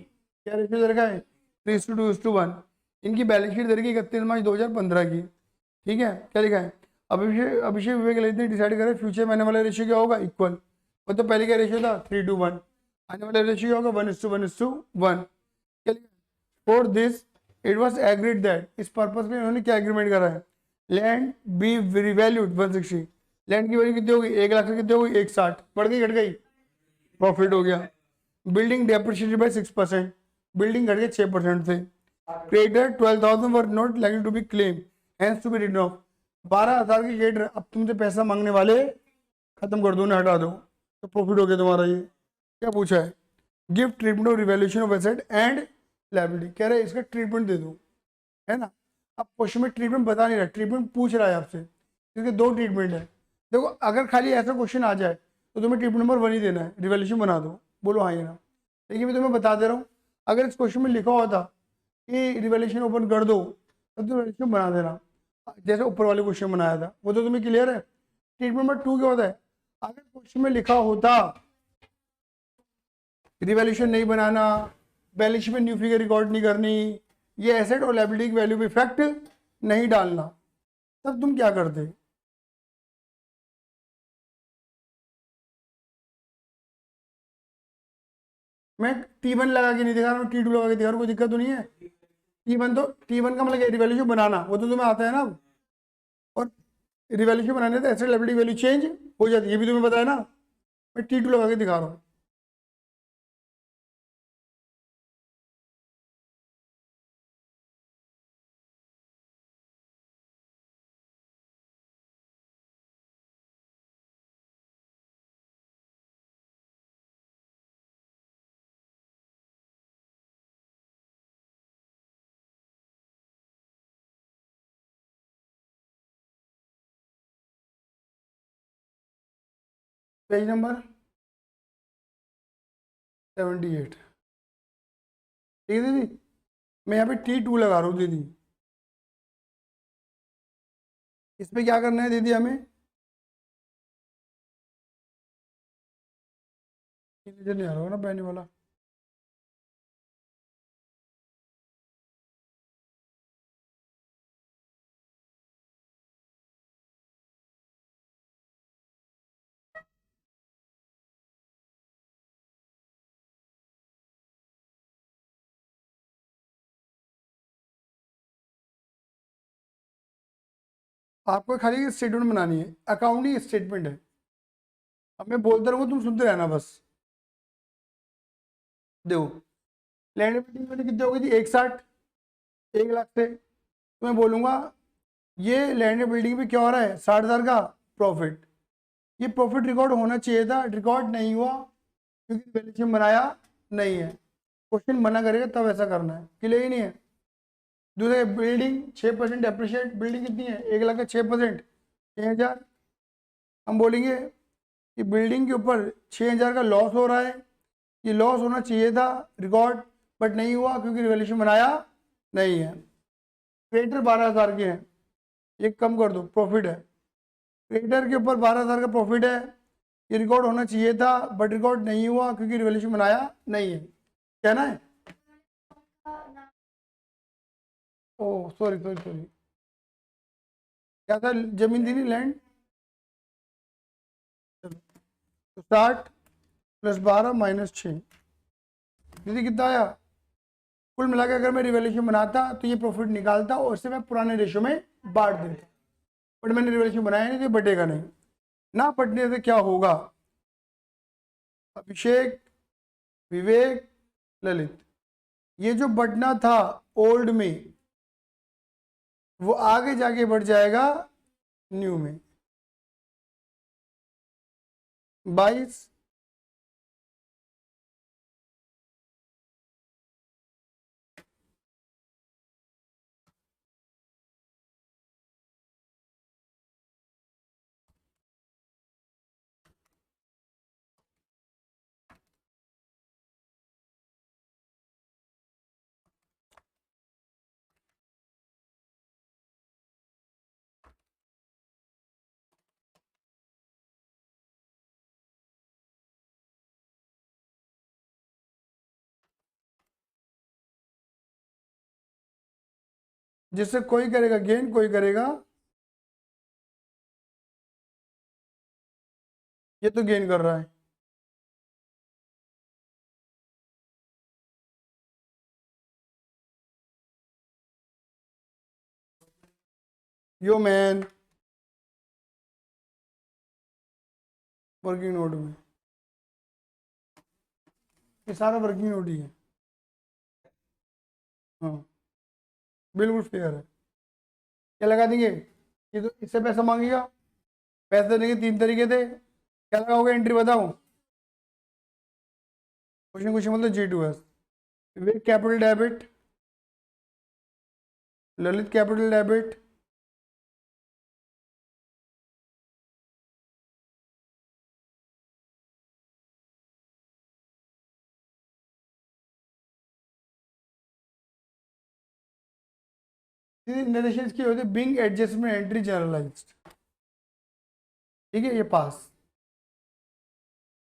A: क्या रेशियो दे रखा है? 3:2:1। इनकी बैलेंस शीट दे रखी है 31 मार्च 2015 की। ठीक है, क्या लिखा है, अभिषेक अभिषेक विवेक ललित ने डिसाइड करें फ्यूचर में आने वाला रेशियो क्या होगा, इक्वल। वो तो पहले क्या रेशियो था, 3:1। आने वाला रेशियो क्या होगा, 1:1:1। क्या लिखा है, for this it was agreed that, इस पर्पज में उन्होंने क्या एग्रीमेंट करा है, लैंड बी रिवैल्यूड 160। लैंड की वैल्यू कितनी होगी, 1 लाख से कितनी होगी, 160। बढ़ गई घट गई, प्रॉफिट हो गया। बिल्डिंग डेप्रिशिएटेड बाय 6%, बिल्डिंग घट गई 6% से। Creditor 12,000 were not likely to be claim hence to be written off. 12,000 के क्रेडिटर अब तुमसे पैसा मांगने वाले खत्म कर दो, ना हटा दो, तो प्रॉफिट हो गया तुम्हारा। ये क्या पूछा है, give treatment of revaluation of asset and liability. कह रहे हैं इसका ट्रीटमेंट दे दो, है ना। अब क्वेश्चन में ट्रीटमेंट बता नहीं रहा, ट्रीटमेंट पूछ रहा है आपसे, क्योंकि 2 ट्रीटमेंट है। देखो अगर खाली ऐसा क्वेश्चन आ जाए तो तुम्हें ट्रीटमेंट नंबर 1 ही देना है, रिवैल्यूएशन बना दो। बोलो हाँ या ना। लेकिन मैं तुम्हें बता दे रहा हूँ, अगर इस क्वेश्चन में लिखा होता कि रिवैल्यूएशन ओपन कर दो तो तुम रिवैल्यूएशन बना देना, जैसे ऊपर वाले क्वेश्चन बनाया था। वो तो तुम्हें क्लियर है। ट्रीटमेंट नंबर 2 क्या होता है, अगर क्वेश्चन में लिखा होता रिवैल्यूएशन नहीं बनाना, बैलेंस शीट में न्यू फिगर रिकॉर्ड नहीं करनी, ये एसेट और लायबिलिटी की वैल्यू में इफेक्ट नहीं डालना, तब तुम क्या करते। मैं T1 लगा के नहीं दिखा रहा हूँ, T2 लगा के दिखा रहा हूँ, कोई दिक्कत तो नहीं है। T1 का मतलब रिवैल्यूएशन बनाना, वो तो तुम्हें आता है ना। और रिवैल्यूएशन बनाने तो एसेट लायबिलिटी वैल्यू चेंज हो जाती है, ये भी तुम्हें पता है ना। मैं T2 लगा के दिखा रहा हूँ। Page number 78। ठीक है दीदी, मैं यहाँ पे T2 लगा रहा हूँ दीदी। इसमें क्या करना है दीदी, हमें नजर नहीं आ रहा होगा ना पहने वाला। आपको खाली स्टेटमेंट बनानी है, अकाउंटिंग स्टेटमेंट है। अब मैं बोलता रहूँगा, तुम सुनते रहना बस। देखो लैंड बिल्डिंग में कितनी हो गई थी, 160, 1 लाख से। तो मैं बोलूँगा ये लैंड बिल्डिंग में क्या हो रहा है, 60,000 का प्रॉफिट। ये प्रॉफिट रिकॉर्ड होना चाहिए था, रिकॉर्ड नहीं हुआ क्योंकि बैलेंस शीट बनाया नहीं है। क्वेश्चन मना करेगा तब ऐसा करना है, क्लियर ही नहीं है। दूसरे बिल्डिंग 6% डेप्रिशिएट, बिल्डिंग कितनी है, 1 लाख का 6%, 6,000। हम बोलेंगे कि बिल्डिंग के ऊपर 6,000 का लॉस हो रहा है, ये लॉस होना चाहिए था रिकॉर्ड, बट नहीं हुआ क्योंकि रिवैल्यूएशन बनाया नहीं है। क्रेडिटर 12,000 के हैं, ये कम कर दो, प्रॉफिट है। क्रेडिटर के ऊपर 12,000 का प्रॉफिट है, ये रिकॉर्ड होना चाहिए था बट रिकॉर्ड नहीं हुआ क्योंकि रिवैल्यूएशन बनाया नहीं है। कहना है, ओह सॉरी सॉरी सॉरी, क्या था, जमीन थी नहीं, लैंड। तो 60 + 12 - 6, दीदी कितना आया। कुल मिला के अगर मैं रिवैल्यूएशन बनाता तो ये प्रॉफिट निकालता और इसे मैं पुराने रेशो में बांट देता, बट मैंने रिवैल्यूएशन बनाया नहीं तो ये बटेगा नहीं। ना बटने से क्या होगा, अभिषेक, विवेक, ललित, ये जो बटना था ओल्ड में, वो आगे जाके बढ़ जाएगा न्यू में। 22, जिससे कोई करेगा गेन, कोई करेगा, ये तो गेन कर रहा है। यो मैन, वर्किंग नोट में ये सारा वर्किंग नोट ही है। हाँ बिल्कुल फेयर है। क्या लगा देंगे? ये तो इससे पैसा मांगेगा, पैसे देने के 3 तरीके थे, क्या लगाओगे एंट्री बताओ? कुछ ना कुछ मतलब G2S, Vivek capital debit, Lalit capital debit, narration की होती है बिंग एडजस्टमेंट एंट्री जनरलाइज्ड। ठीक है, ये पास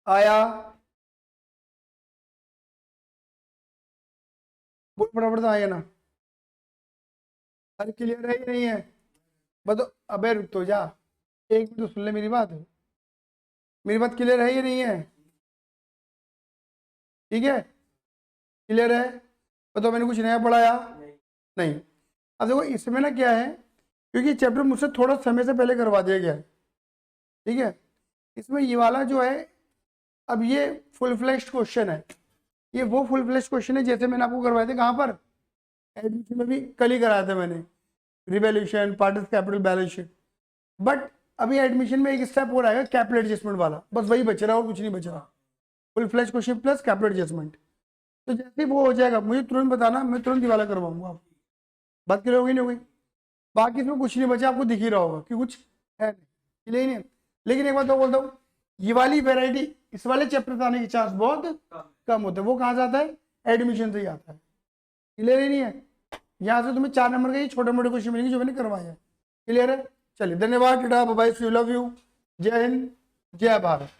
A: आया, बोल फटाफट से आया ना। अरे क्लियर है ही नहीं है? बताओ। अबे रुक तो जा, एक मिनट तो सुन ले मेरी बात। मेरी बात क्लियर है या नहीं है? ठीक है, क्लियर है? बताओ, मैंने कुछ नया पढ़ाया? नहीं। अब देखो इसमें ना क्या है, क्योंकि चैप्टर मुझसे थोड़ा समय से पहले करवा दिया गया है। ठीक है, इसमें ये वाला जो है, अब ये फुल फ्लेश्ड क्वेश्चन है। ये वो फुल फ्लेश्ड क्वेश्चन है जैसे मैंने आपको करवाए थे कहाँ पर, एडमिशन में भी कल ही कराया था मैंने, revaluation, parties capital, balance sheet. But अभी एडमिशन में एक स्टेप और आएगा, कैपिटल एडजस्टमेंट वाला, बस वही बच रहा और कुछ नहीं बच रहा। Full fleshed question plus capital adjustment. तो जैसे ही वो हो जाएगा मुझे तुरंत बताना, मैं तुरंत ये वाला करवाऊंगा। आप बात क्लियर होगी नहीं होगी? बाकी इसमें कुछ नहीं बचा, आपको दिख ही रहा होगा कि कुछ है नहीं, क्लियर नहीं है। लेकिन एक बात तो बोलता हूँ, ये वाली वेराइटी इस वाले चैप्टर से आने की चांस बहुत कम होते हैं। वो कहाँ से आता है? एडमिशन से ही आता है। क्लियर ही नहीं है? यहाँ से तुम्हें 4 नंबर के छोटे मोटे क्वेश्चन मिलेंगे जो मैंने करवाए हैं। क्लियर है? चलिए, धन्यवाद, tata bye bye, love you, जय हिंद, जय भारत।